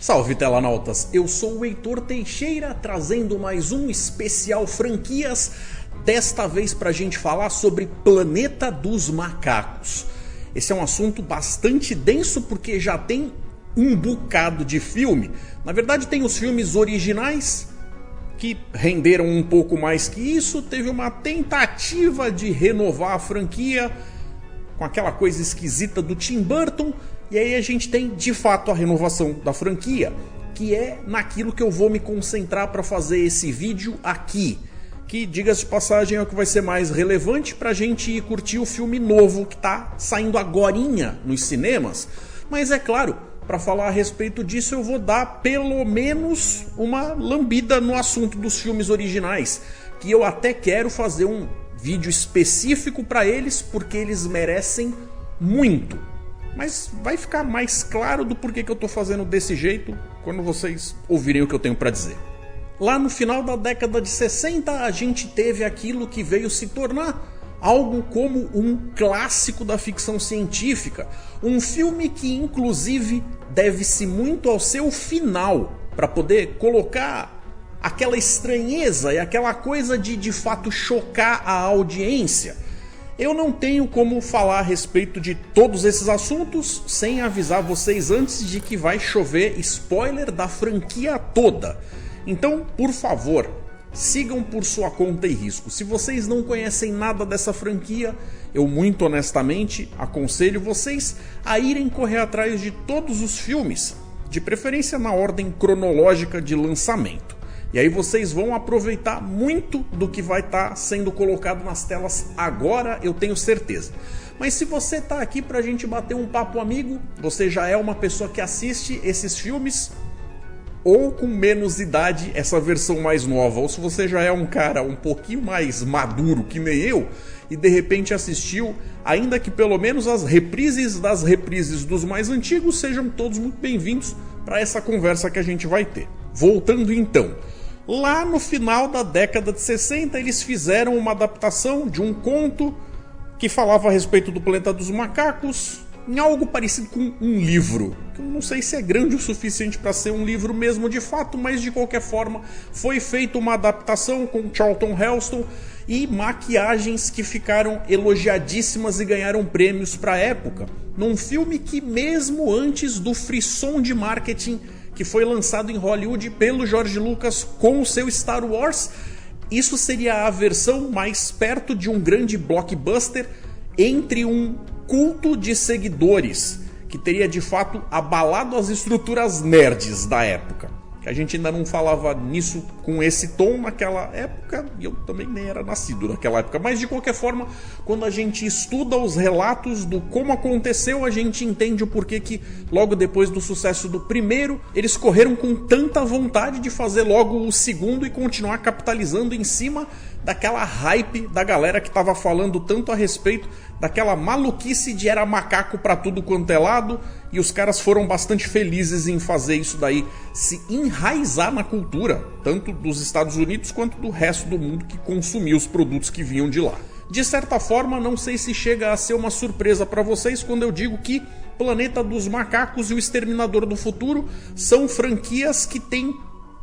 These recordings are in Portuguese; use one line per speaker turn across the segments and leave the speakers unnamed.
Salve telanautas, eu sou o Heitor Teixeira, trazendo mais um especial franquias, desta vez pra gente falar sobre Planeta dos Macacos. Esse é um assunto bastante denso porque já tem um bocado de filme. Na verdade tem os filmes originais, que renderam um pouco mais que isso. Teve uma tentativa de renovar a franquia com aquela coisa esquisita do Tim Burton. E aí a gente tem de fato a renovação da franquia, que é naquilo que eu vou me concentrar para fazer esse vídeo aqui, que, diga-se de passagem, é o que vai ser mais relevante pra gente ir curtir o filme novo que tá saindo agorinha nos cinemas. Mas é claro, para falar a respeito disso eu vou dar pelo menos uma lambida no assunto dos filmes originais, que eu até quero fazer um vídeo específico para eles, porque eles merecem muito. Mas vai ficar mais claro do porquê que eu tô fazendo desse jeito quando vocês ouvirem o que eu tenho para dizer. Lá no final da década de 60 a gente teve aquilo que veio se tornar algo como um clássico da ficção científica. Um filme que inclusive deve-se muito ao seu final, para poder colocar aquela estranheza e aquela coisa de fato chocar a audiência. Eu não tenho como falar a respeito de todos esses assuntos sem avisar vocês antes de que vai chover spoiler da franquia toda. Então, por favor, sigam por sua conta e risco. Se vocês não conhecem nada dessa franquia, eu muito honestamente aconselho vocês a irem correr atrás de todos os filmes, de preferência na ordem cronológica de lançamento. E aí vocês vão aproveitar muito do que vai estar sendo colocado nas telas agora, eu tenho certeza. Mas se você está aqui pra gente bater um papo amigo, você já é uma pessoa que assiste esses filmes, ou com menos idade, essa versão mais nova, ou se você já é um cara um pouquinho mais maduro que nem eu, e de repente assistiu, ainda que pelo menos as reprises das reprises dos mais antigos, sejam todos muito bem-vindos para essa conversa que a gente vai ter. Voltando então, lá no final da década de 60 eles fizeram uma adaptação de um conto que falava a respeito do Planeta dos Macacos, em algo parecido com um livro, que eu não sei se é grande o suficiente para ser um livro mesmo de fato, mas de qualquer forma foi feita uma adaptação com Charlton Heston e maquiagens que ficaram elogiadíssimas e ganharam prêmios para a época, num filme que mesmo antes do frisson de marketing que foi lançado em Hollywood pelo George Lucas com o seu Star Wars, isso seria a versão mais perto de um grande blockbuster entre um culto de seguidores, que teria de fato abalado as estruturas nerds da época. A gente ainda não falava nisso com esse tom naquela época, e eu também nem era nascido naquela época, mas de qualquer forma, quando a gente estuda os relatos do como aconteceu, a gente entende o porquê que logo depois do sucesso do primeiro, eles correram com tanta vontade de fazer logo o segundo e continuar capitalizando em cima daquela hype da galera que estava falando tanto a respeito daquela maluquice de era macaco pra tudo quanto é lado, e os caras foram bastante felizes em fazer isso daí se enraizar na cultura, tanto dos Estados Unidos quanto do resto do mundo que consumia os produtos que vinham de lá. De certa forma, não sei se chega a ser uma surpresa para vocês quando eu digo que Planeta dos Macacos e o Exterminador do Futuro são franquias que têm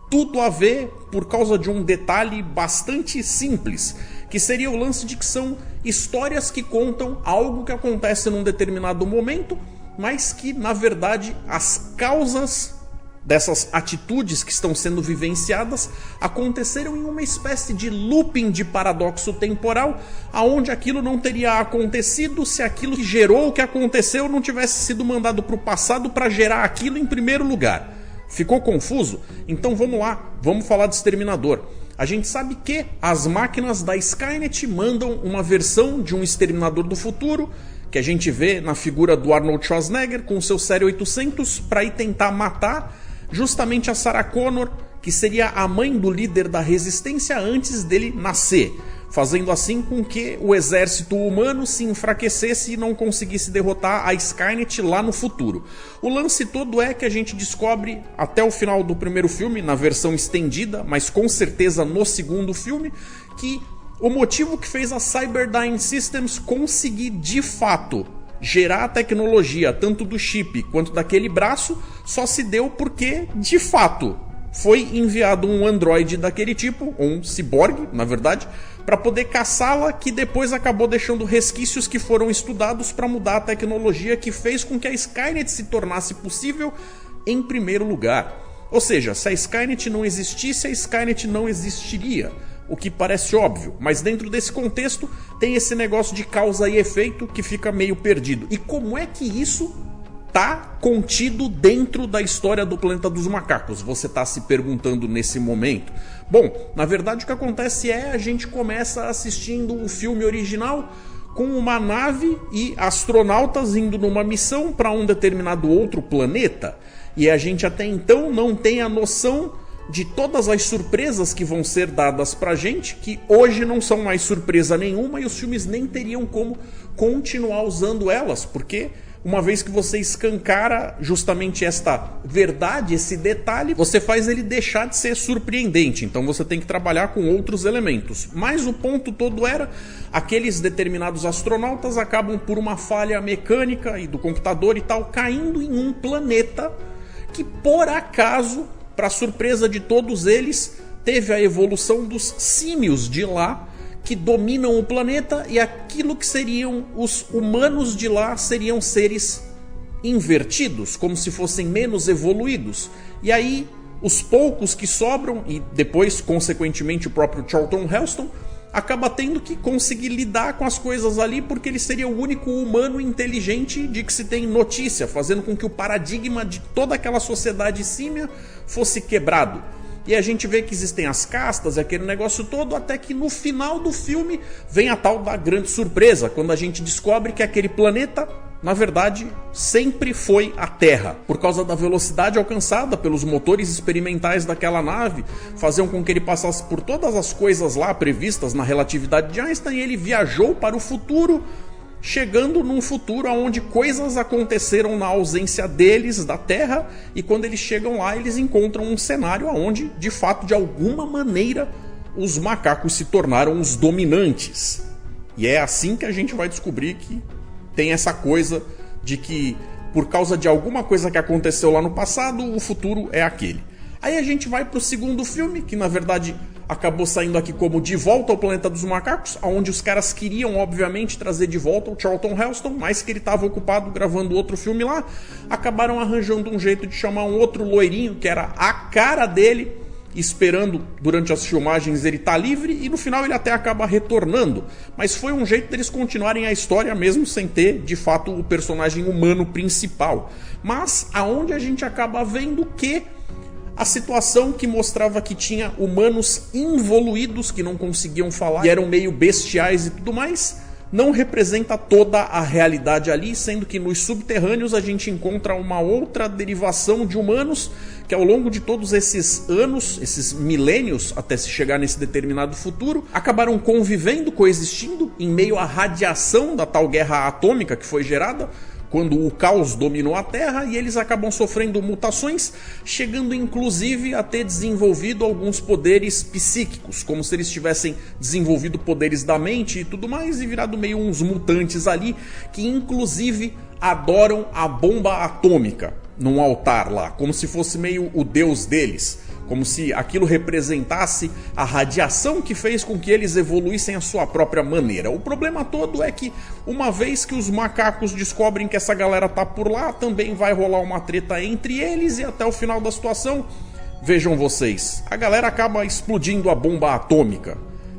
tudo a ver por causa de um detalhe bastante simples, que seria o lance de que são histórias que contam algo que acontece num determinado momento, mas que na verdade as causas dessas atitudes que estão sendo vivenciadas aconteceram em uma espécie de looping de paradoxo temporal, aonde aquilo não teria acontecido se aquilo que gerou o que aconteceu não tivesse sido mandado para o passado para gerar aquilo em primeiro lugar. Ficou confuso? Então vamos lá, vamos falar de Exterminador. A gente sabe que as máquinas da Skynet mandam uma versão de um Exterminador do Futuro, que a gente vê na figura do Arnold Schwarzenegger com o seu Série 800, para ir tentar matar justamente a Sarah Connor, que seria a mãe do líder da resistência antes dele nascer, fazendo assim com que o exército humano se enfraquecesse e não conseguisse derrotar a Skynet lá no futuro. O lance todo é que a gente descobre até o final do primeiro filme, na versão estendida, mas com certeza no segundo filme, que o motivo que fez a Cyberdyne Systems conseguir de fato gerar a tecnologia tanto do chip quanto daquele braço só se deu porque, de fato, foi enviado um androide daquele tipo, ou um ciborgue, na verdade, para poder caçá-la, que depois acabou deixando resquícios que foram estudados para mudar a tecnologia que fez com que a Skynet se tornasse possível em primeiro lugar. Ou seja, se a Skynet não existisse, a Skynet não existiria. O que parece óbvio, mas dentro desse contexto tem esse negócio de causa e efeito que fica meio perdido. E como é que isso tá contido dentro da história do Planeta dos Macacos? Você tá se perguntando nesse momento. Bom, na verdade o que acontece é a gente começa assistindo o filme original com uma nave e astronautas indo numa missão para um determinado outro planeta. E a gente até então não tem a noção de todas as surpresas que vão ser dadas pra gente, que hoje não são mais surpresa nenhuma e os filmes nem teriam como continuar usando elas, porque uma vez que você escancara justamente esta verdade, esse detalhe, você faz ele deixar de ser surpreendente. Então você tem que trabalhar com outros elementos. Mas o ponto todo era, aqueles determinados astronautas acabam por uma falha mecânica e do computador e tal, caindo em um planeta que por acaso, para surpresa de todos eles, teve a evolução dos símios de lá, que dominam o planeta, e aquilo que seriam os humanos de lá seriam seres invertidos, como se fossem menos evoluídos. E aí os poucos que sobram, e depois consequentemente o próprio Charlton Heston, acaba tendo que conseguir lidar com as coisas ali, porque ele seria o único humano inteligente de que se tem notícia, fazendo com que o paradigma de toda aquela sociedade símia fosse quebrado. E a gente vê que existem as castas e aquele negócio todo, até que no final do filme vem a tal da grande surpresa, quando a gente descobre que aquele planeta, na verdade, sempre foi a Terra. Por causa da velocidade alcançada pelos motores experimentais daquela nave, faziam com que ele passasse por todas as coisas lá previstas na relatividade de Einstein, e ele viajou para o futuro, chegando num futuro onde coisas aconteceram na ausência deles, da Terra, e quando eles chegam lá, eles encontram um cenário onde, de fato, de alguma maneira, os macacos se tornaram os dominantes. E é assim que a gente vai descobrir que tem essa coisa de que, por causa de alguma coisa que aconteceu lá no passado, o futuro é aquele. Aí a gente vai pro segundo filme, que na verdade acabou saindo aqui como De Volta ao Planeta dos Macacos, onde os caras queriam, obviamente, trazer de volta o Charlton Heston, mas que ele estava ocupado gravando outro filme lá. Acabaram arranjando um jeito de chamar um outro loirinho, que era a cara dele, esperando durante as filmagens ele tá livre, e no final ele até acaba retornando. Mas foi um jeito deles continuarem a história mesmo sem ter, de fato, o personagem humano principal. Mas aonde a gente acaba vendo que a situação que mostrava que tinha humanos involuídos que não conseguiam falar e eram meio bestiais e tudo mais, não representa toda a realidade ali, sendo que nos subterrâneos a gente encontra uma outra derivação de humanos que ao longo de todos esses anos, esses milênios, até se chegar nesse determinado futuro, acabaram convivendo, coexistindo em meio à radiação da tal guerra atômica que foi gerada quando o caos dominou a Terra, e eles acabam sofrendo mutações, chegando inclusive a ter desenvolvido alguns poderes psíquicos, como se eles tivessem desenvolvido poderes da mente e tudo mais, e virado meio uns mutantes ali, que inclusive adoram a bomba atômica num altar lá, como se fosse meio o deus deles, como se aquilo representasse a radiação que fez com que eles evoluíssem à sua própria maneira. O problema todo é que, uma vez que os macacos descobrem que essa galera tá por lá, também vai rolar uma treta entre eles, e até o final da situação, vejam vocês, a galera acaba explodindo a bomba atômica,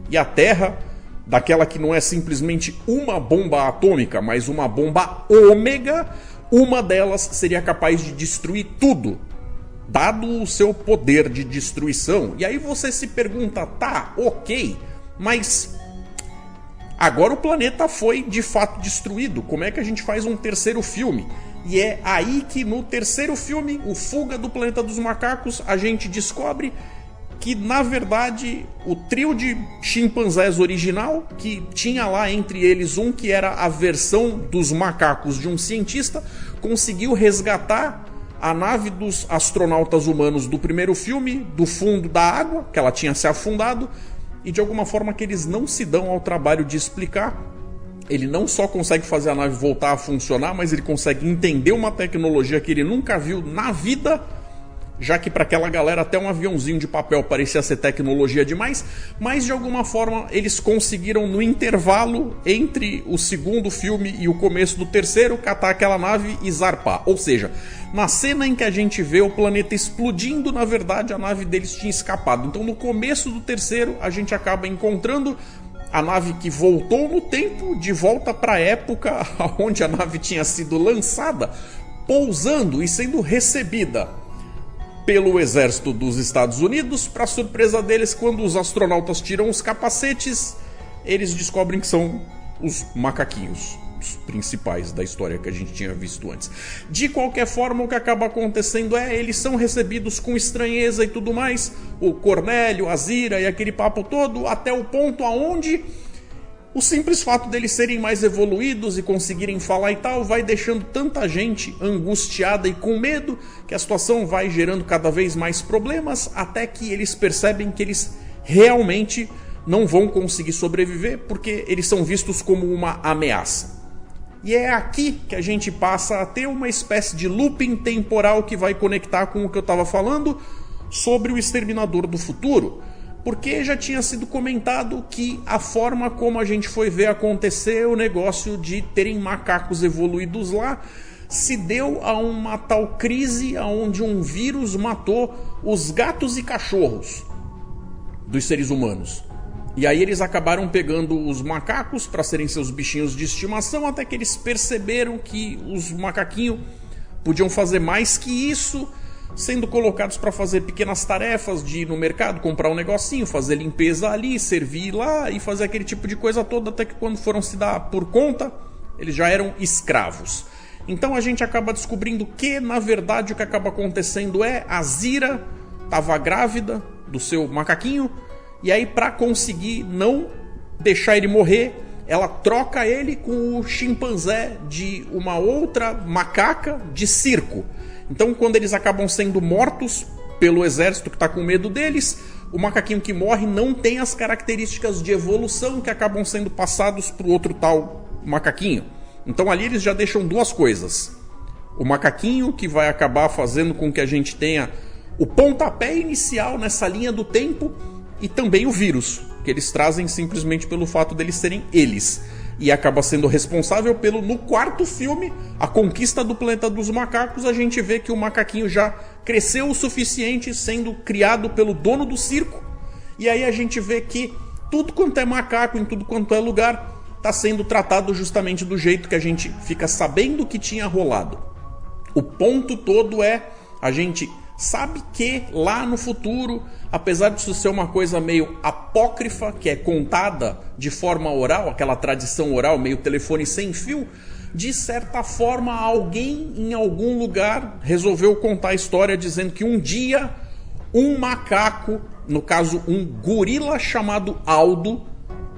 e a Terra, daquela que não é simplesmente uma bomba atômica, mas uma bomba ômega, uma delas seria capaz de destruir tudo, dado o seu poder de destruição. E aí você se pergunta, tá, ok, mas agora o planeta foi de fato destruído, como é que a gente faz um terceiro filme? E é aí que no terceiro filme, o Fuga do Planeta dos Macacos, a gente descobre que na verdade o trio de chimpanzés original, que tinha lá entre eles um que era a versão dos macacos de um cientista, conseguiu resgatar a nave dos astronautas humanos do primeiro filme do fundo da água, que ela tinha se afundado, e de alguma forma que eles não se dão ao trabalho de explicar, ele não só consegue fazer a nave voltar a funcionar, mas ele consegue entender uma tecnologia que ele nunca viu na vida, já que para aquela galera até um aviãozinho de papel parecia ser tecnologia demais, mas de alguma forma eles conseguiram, no intervalo entre o segundo filme e o começo do terceiro, catar aquela nave e zarpar. Ou seja, na cena em que a gente vê o planeta explodindo, na verdade a nave deles tinha escapado. Então no começo do terceiro a gente acaba encontrando a nave que voltou no tempo, de volta para a época onde a nave tinha sido lançada, pousando e sendo recebida pelo exército dos Estados Unidos. Para surpresa deles, quando os astronautas tiram os capacetes, eles descobrem que são os macaquinhos, os principais da história que a gente tinha visto antes. De qualquer forma, o que acaba acontecendo é, eles são recebidos com estranheza e tudo mais, o Cornélio, a Zira e aquele papo todo, até o ponto aonde o simples fato deles serem mais evoluídos e conseguirem falar e tal, vai deixando tanta gente angustiada e com medo, que a situação vai gerando cada vez mais problemas, até que eles percebem que eles realmente não vão conseguir sobreviver, porque eles são vistos como uma ameaça. E é aqui que a gente passa a ter uma espécie de looping temporal que vai conectar com o que eu estava falando sobre o Exterminador do Futuro. Porque já tinha sido comentado que a forma como a gente foi ver acontecer o negócio de terem macacos evoluídos lá se deu a uma tal crise onde um vírus matou os gatos e cachorros dos seres humanos. E aí eles acabaram pegando os macacos para serem seus bichinhos de estimação, até que eles perceberam que os macaquinhos podiam fazer mais que isso, sendo colocados para fazer pequenas tarefas de ir no mercado, comprar um negocinho, fazer limpeza ali, servir lá e fazer aquele tipo de coisa toda, até que quando foram se dar por conta, eles já eram escravos. Então a gente acaba descobrindo que, na verdade, o que acaba acontecendo é a Zira estava grávida do seu macaquinho, e aí para conseguir não deixar ele morrer, ela troca ele com o chimpanzé de uma outra macaca de circo. Então quando eles acabam sendo mortos pelo exército que está com medo deles, o macaquinho que morre não tem as características de evolução que acabam sendo passados para o outro tal macaquinho. Então ali eles já deixam duas coisas: o macaquinho, que vai acabar fazendo com que a gente tenha o pontapé inicial nessa linha do tempo, e também o vírus, que eles trazem simplesmente pelo fato deles serem eles. E acaba sendo responsável pelo, no quarto filme, a conquista do planeta dos macacos. A gente vê que o macaquinho já cresceu o suficiente, sendo criado pelo dono do circo. E aí a gente vê que tudo quanto é macaco, em tudo quanto é lugar, está sendo tratado justamente do jeito que a gente fica sabendo que tinha rolado. O ponto todo é, a gente sabe que lá no futuro, apesar disso ser uma coisa meio apócrifa, que é contada de forma oral, aquela tradição oral meio telefone sem fio, de certa forma alguém em algum lugar resolveu contar a história dizendo que um dia um macaco, no caso um gorila chamado Aldo,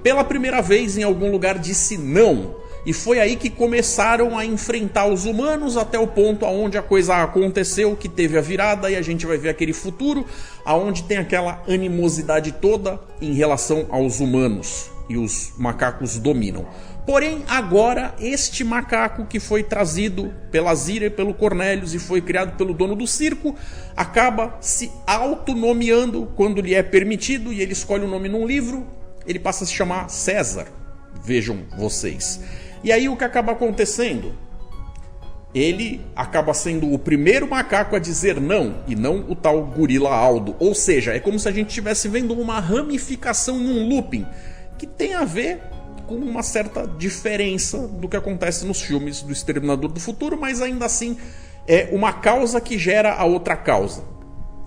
pela primeira vez em algum lugar disse não. E foi aí que começaram a enfrentar os humanos, até o ponto onde a coisa aconteceu, que teve a virada, e a gente vai ver aquele futuro onde tem aquela animosidade toda em relação aos humanos, e os macacos dominam. Porém, agora, este macaco que foi trazido pela Zira e pelo Cornelius e foi criado pelo dono do circo, acaba se autonomeando quando lhe é permitido, e ele escolhe o nome num livro, ele passa a se chamar César. Vejam vocês. E aí o que acaba acontecendo? Ele acaba sendo o primeiro macaco a dizer não, e não o tal gorila Aldo. Ou seja, é como se a gente estivesse vendo uma ramificação num looping, que tem a ver com uma certa diferença do que acontece nos filmes do Exterminador do Futuro, mas ainda assim é uma causa que gera a outra causa.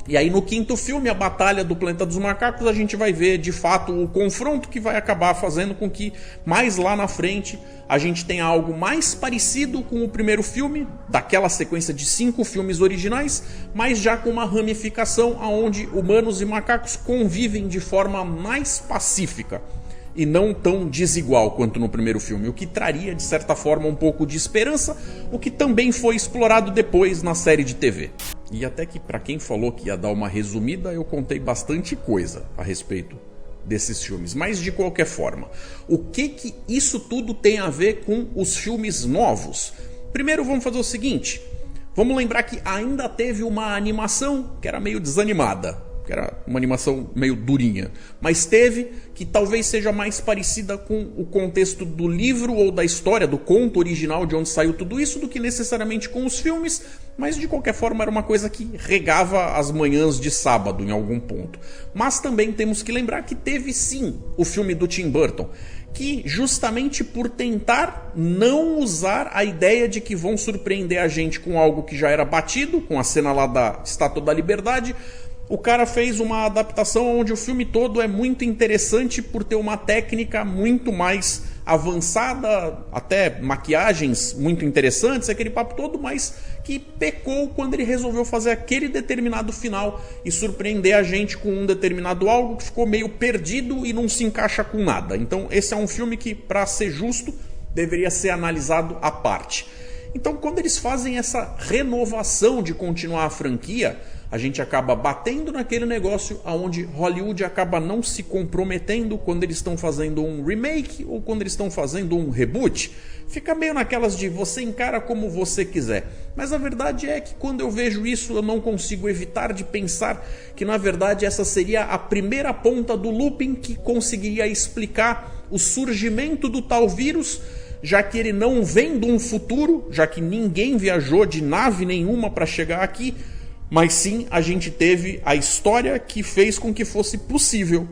E aí no quinto filme, a Batalha do Planeta dos Macacos, a gente vai ver de fato o confronto que vai acabar fazendo com que mais lá na frente a gente tenha algo mais parecido com o primeiro filme, daquela sequência de 5 filmes originais, mas já com uma ramificação onde humanos e macacos convivem de forma mais pacífica e não tão desigual quanto no primeiro filme, o que traria de certa forma um pouco de esperança, o que também foi explorado depois na série de TV. E até que para quem falou que ia dar uma resumida, eu contei bastante coisa a respeito desses filmes. Mas de qualquer forma, o que isso tudo tem a ver com os filmes novos? Primeiro vamos fazer o seguinte, vamos lembrar que ainda teve uma animação que era meio desanimada, que era uma animação meio durinha, mas teve, que talvez seja mais parecida com o contexto do livro ou da história, do conto original de onde saiu tudo isso, do que necessariamente com os filmes, mas de qualquer forma era uma coisa que regava as manhãs de sábado em algum ponto. Mas também temos que lembrar que teve sim o filme do Tim Burton, que justamente por tentar não usar a ideia de que vão surpreender a gente com algo que já era batido, com a cena lá da Estátua da Liberdade, o cara fez uma adaptação onde o filme todo é muito interessante por ter uma técnica muito mais avançada, até maquiagens muito interessantes, aquele papo todo, mas que pecou quando ele resolveu fazer aquele determinado final e surpreender a gente com um determinado algo que ficou meio perdido e não se encaixa com nada. Então esse é um filme que, para ser justo, deveria ser analisado à parte. Então quando eles fazem essa renovação de continuar a franquia, a gente acaba batendo naquele negócio onde Hollywood acaba não se comprometendo quando eles estão fazendo um remake ou quando eles estão fazendo um reboot. Fica meio naquelas de você encara como você quiser. Mas a verdade é que quando eu vejo isso eu não consigo evitar de pensar que na verdade essa seria a primeira ponta do looping que conseguiria explicar o surgimento do tal vírus, já que ele não vem de um futuro, já que ninguém viajou de nave nenhuma para chegar aqui, mas sim a gente teve a história que fez com que fosse possível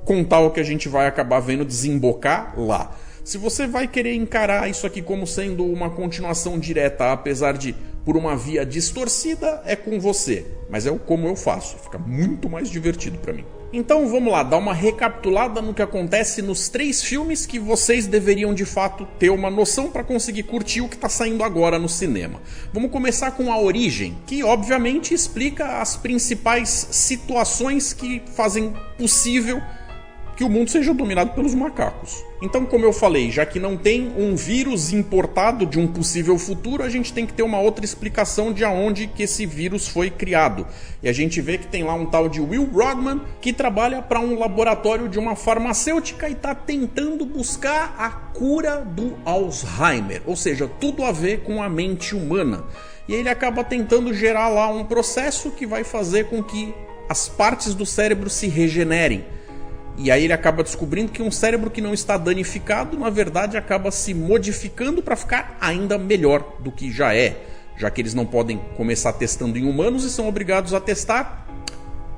contar o que a gente vai acabar vendo desembocar lá. Se você vai querer encarar isso aqui como sendo uma continuação direta, apesar de por uma via distorcida, é com você. Mas é como eu faço, fica muito mais divertido para mim. Então vamos lá, dar uma recapitulada no que acontece nos 3 filmes que vocês deveriam de fato ter uma noção para conseguir curtir o que está saindo agora no cinema. Vamos começar com A Origem, que obviamente explica as principais situações que fazem possível que o mundo seja dominado pelos macacos. Então, como eu falei, já que não tem um vírus importado de um possível futuro, a gente tem que ter uma outra explicação de aonde que esse vírus foi criado. E a gente vê que tem lá um tal de Will Rodman, que trabalha para um laboratório de uma farmacêutica e está tentando buscar a cura do Alzheimer, ou seja, tudo a ver com a mente humana. E ele acaba tentando gerar lá um processo que vai fazer com que as partes do cérebro se regenerem. E aí ele acaba descobrindo que um cérebro que não está danificado, na verdade, acaba se modificando para ficar ainda melhor do que já é, já que eles não podem começar testando em humanos e são obrigados a testar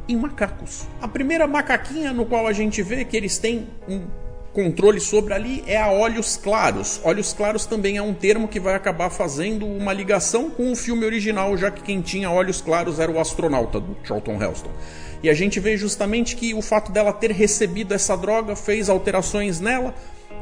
em macacos. A primeira macaquinha no qual a gente vê que eles têm um controle sobre ali é a Olhos Claros. Olhos Claros também é um termo que vai acabar fazendo uma ligação com o filme original, já que quem tinha olhos claros era o astronauta do Charlton Heston. E a gente vê justamente que o fato dela ter recebido essa droga fez alterações nela,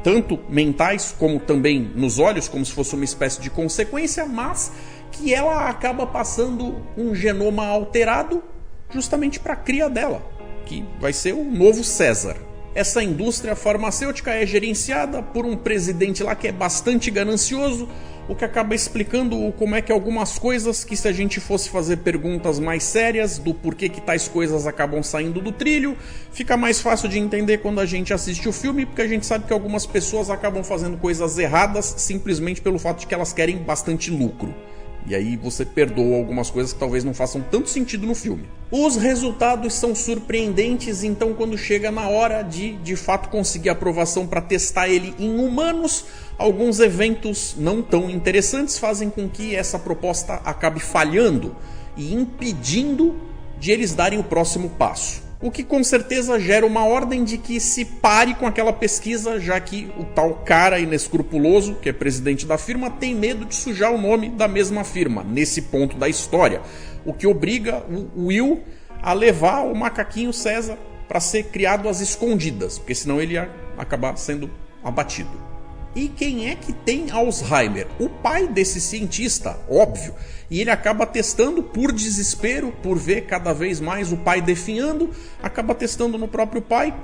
tanto mentais como também nos olhos, como se fosse uma espécie de consequência, mas que ela acaba passando um genoma alterado justamente para a cria dela, que vai ser o novo César. Essa indústria farmacêutica é gerenciada por um presidente lá que é bastante ganancioso, o que acaba explicando como é que algumas coisas que, se a gente fosse fazer perguntas mais sérias do porquê que tais coisas acabam saindo do trilho, fica mais fácil de entender quando a gente assiste o filme, porque a gente sabe que algumas pessoas acabam fazendo coisas erradas simplesmente pelo fato de que elas querem bastante lucro. E aí você perdoa algumas coisas que talvez não façam tanto sentido no filme. Os resultados são surpreendentes, então quando chega na hora de fato conseguir aprovação para testar ele em humanos, alguns eventos não tão interessantes fazem com que essa proposta acabe falhando e impedindo de eles darem o próximo passo. O que com certeza gera uma ordem de que se pare com aquela pesquisa, já que o tal cara inescrupuloso, que é presidente da firma, tem medo de sujar o nome da mesma firma, nesse ponto da história. O que obriga o Will a levar o macaquinho César para ser criado às escondidas, porque senão ele ia acabar sendo abatido. E quem é que tem Alzheimer? O pai desse cientista, óbvio. E ele acaba testando por desespero, por ver cada vez mais o pai definhando, acaba testando no próprio pai,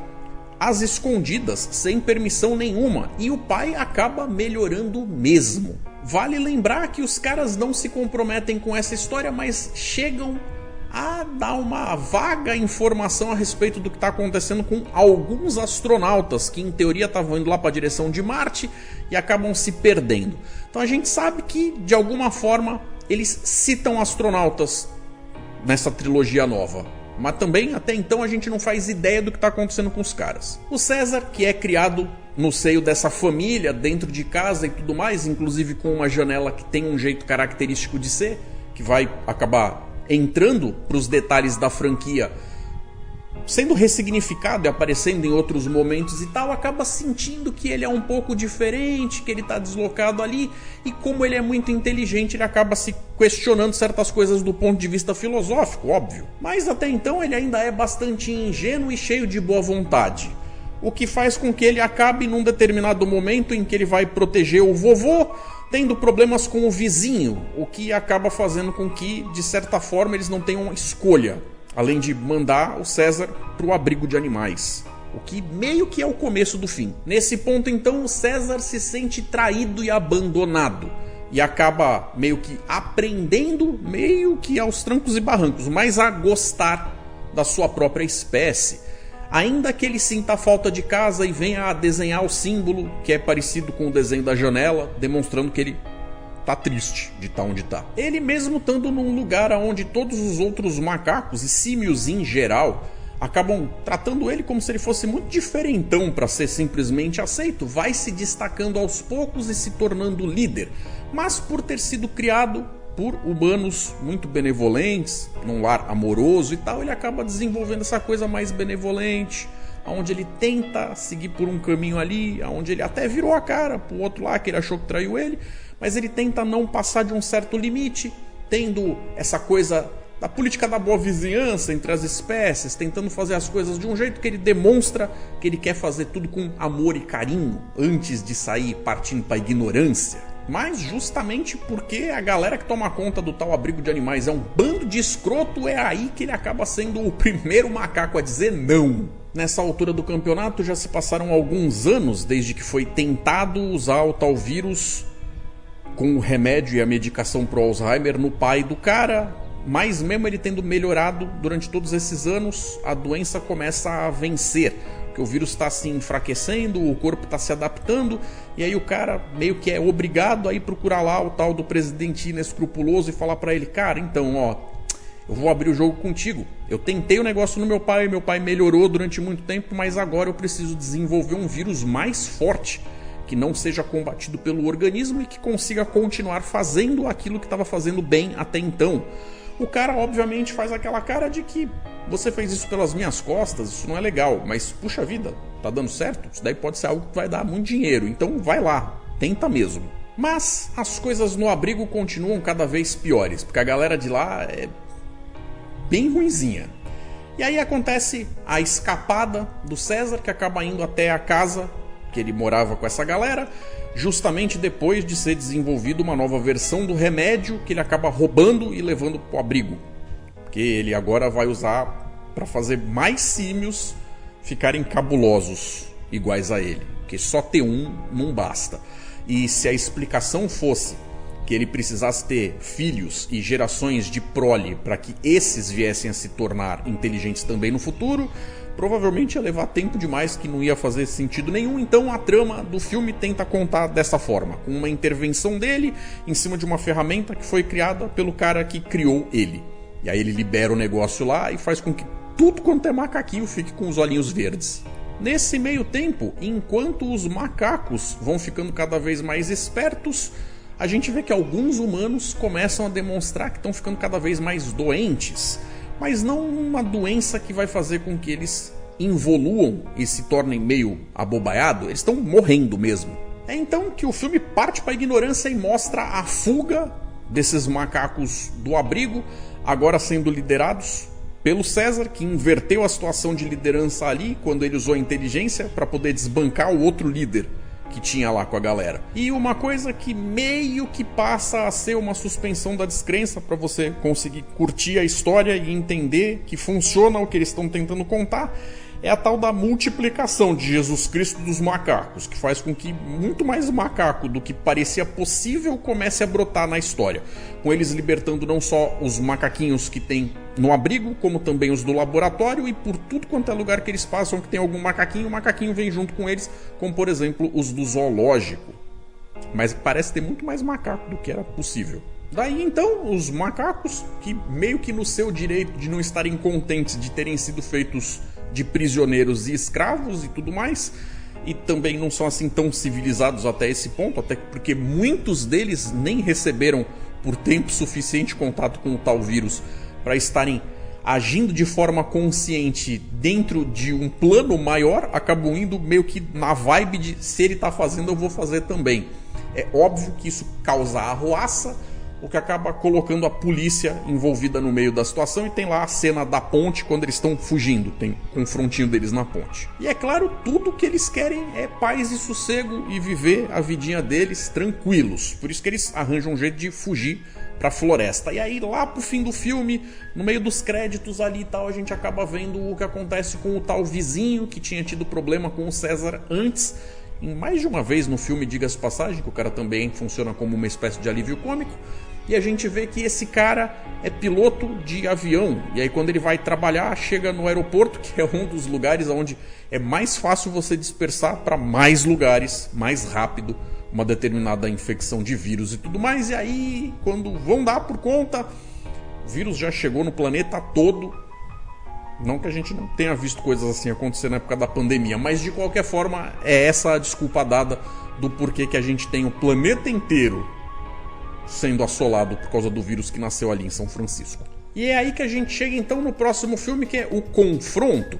às escondidas, sem permissão nenhuma. E o pai acaba melhorando mesmo. Vale lembrar que os caras não se comprometem com essa história, mas chegam a dar uma vaga informação a respeito do que está acontecendo com alguns astronautas que em teoria estavam indo lá para a direção de Marte e acabam se perdendo. Então a gente sabe que de alguma forma eles citam astronautas nessa trilogia nova, mas também até então a gente não faz ideia do que está acontecendo com os caras. O César, que é criado no seio dessa família, dentro de casa e tudo mais, inclusive com uma janela que tem um jeito característico de ser, que vai acabar entrando para os detalhes da franquia, sendo ressignificado e aparecendo em outros momentos e tal, acaba sentindo que ele é um pouco diferente, que ele está deslocado ali, e como ele é muito inteligente, ele acaba se questionando certas coisas do ponto de vista filosófico, óbvio. Mas até então ele ainda é bastante ingênuo e cheio de boa vontade, o que faz com que ele acabe num determinado momento em que ele vai proteger o vovô, tendo problemas com o vizinho, o que acaba fazendo com que, de certa forma, eles não tenham escolha, além de mandar o César para o abrigo de animais, o que meio que é o começo do fim. Nesse ponto, então, o César se sente traído e abandonado, e acaba meio que aprendendo, meio que aos trancos e barrancos, mas a gostar da sua própria espécie. Ainda que ele sinta a falta de casa e venha a desenhar o símbolo, que é parecido com o desenho da janela, demonstrando que ele tá triste de estar onde tá. Ele mesmo estando num lugar onde todos os outros macacos e símios em geral acabam tratando ele como se ele fosse muito diferentão para ser simplesmente aceito, vai se destacando aos poucos e se tornando líder. Mas por ter sido criado por humanos muito benevolentes, num lar amoroso e tal, ele acaba desenvolvendo essa coisa mais benevolente, onde ele tenta seguir por um caminho ali, onde ele até virou a cara pro outro lá, que ele achou que traiu ele, mas ele tenta não passar de um certo limite, tendo essa coisa da política da boa vizinhança entre as espécies, tentando fazer as coisas de um jeito que ele demonstra que ele quer fazer tudo com amor e carinho, antes de sair partindo para ignorância. Mas justamente porque a galera que toma conta do tal abrigo de animais é um bando de escroto, é aí que ele acaba sendo o primeiro macaco a dizer não. Nessa altura do campeonato já se passaram alguns anos desde que foi tentado usar o tal vírus com o remédio e a medicação pro Alzheimer no pai do cara, mas mesmo ele tendo melhorado durante todos esses anos, a doença começa a vencer. Porque o vírus está se enfraquecendo, o corpo está se adaptando, e aí o cara meio que é obrigado a ir procurar lá o tal do presidente inescrupuloso e falar para ele: cara, então, ó, eu vou abrir o jogo contigo. Eu tentei o negócio no meu pai melhorou durante muito tempo, mas agora eu preciso desenvolver um vírus mais forte, que não seja combatido pelo organismo e que consiga continuar fazendo aquilo que estava fazendo bem até então. O cara obviamente faz aquela cara de que você fez isso pelas minhas costas, isso não é legal, mas puxa vida, tá dando certo? Isso daí pode ser algo que vai dar muito dinheiro, então vai lá, tenta mesmo. Mas as coisas no abrigo continuam cada vez piores, porque a galera de lá é bem ruinzinha. E aí acontece a escapada do César, que acaba indo até a casa que ele morava com essa galera, justamente depois de ser desenvolvido uma nova versão do remédio que ele acaba roubando e levando pro abrigo, porque ele agora vai usar para fazer mais símios ficarem cabulosos iguais a ele, porque só ter um não basta. E se a explicação fosse que ele precisasse ter filhos e gerações de prole para que esses viessem a se tornar inteligentes também no futuro, provavelmente ia levar tempo demais, que não ia fazer sentido nenhum. Então a trama do filme tenta contar dessa forma, com uma intervenção dele em cima de uma ferramenta que foi criada pelo cara que criou ele. E aí ele libera o negócio lá e faz com que tudo quanto é macaquinho fique com os olhinhos verdes. Nesse meio tempo, enquanto os macacos vão ficando cada vez mais espertos, a gente vê que alguns humanos começam a demonstrar que estão ficando cada vez mais doentes, mas não uma doença que vai fazer com que eles involuam e se tornem meio abobaiados, eles estão morrendo mesmo. É então que o filme parte para a ignorância e mostra a fuga desses macacos do abrigo, agora sendo liderados pelo César, que inverteu a situação de liderança ali quando ele usou a inteligência para poder desbancar o outro líder que tinha lá com a galera. E uma coisa que meio que passa a ser uma suspensão da descrença para você conseguir curtir a história e entender que funciona o que eles estão tentando contar, é a tal da multiplicação de Jesus Cristo dos macacos, que faz com que muito mais macaco do que parecia possível comece a brotar na história, com eles libertando não só os macaquinhos que tem no abrigo, como também os do laboratório, e por tudo quanto é lugar que eles passam que tem algum macaquinho, o macaquinho vem junto com eles, como por exemplo os do zoológico. Mas parece ter muito mais macaco do que era possível. Daí então, os macacos, que meio que no seu direito de não estarem contentes de terem sido feitos de prisioneiros e escravos e tudo mais, e também não são assim tão civilizados até esse ponto, até porque muitos deles nem receberam por tempo suficiente contato com o tal vírus para estarem agindo de forma consciente dentro de um plano maior, acabam indo meio que na vibe de se ele tá fazendo eu vou fazer também. É óbvio que isso causa arruaça, o que acaba colocando a polícia envolvida no meio da situação, e tem lá a cena da ponte quando eles estão fugindo, tem um confrontinho deles na ponte. E é claro, tudo que eles querem é paz e sossego e viver a vidinha deles tranquilos, por isso que eles arranjam um jeito de fugir pra floresta. E aí lá pro fim do filme, no meio dos créditos ali e tal, a gente acaba vendo o que acontece com o tal vizinho que tinha tido problema com o César antes, em mais de uma vez no filme, diga-se passagem, que o cara também funciona como uma espécie de alívio cômico. E a gente vê que esse cara é piloto de avião. E aí quando ele vai trabalhar, chega no aeroporto, que é um dos lugares onde é mais fácil você dispersar para mais lugares, mais rápido, uma determinada infecção de vírus e tudo mais. E aí, quando vão dar por conta, o vírus já chegou no planeta todo. Não que a gente não tenha visto coisas assim acontecer na época da pandemia, mas de qualquer forma é essa a desculpa dada do porquê que a gente tem o planeta inteiro sendo assolado por causa do vírus que nasceu ali em São Francisco. E é aí que a gente chega então no próximo filme, que é o Confronto.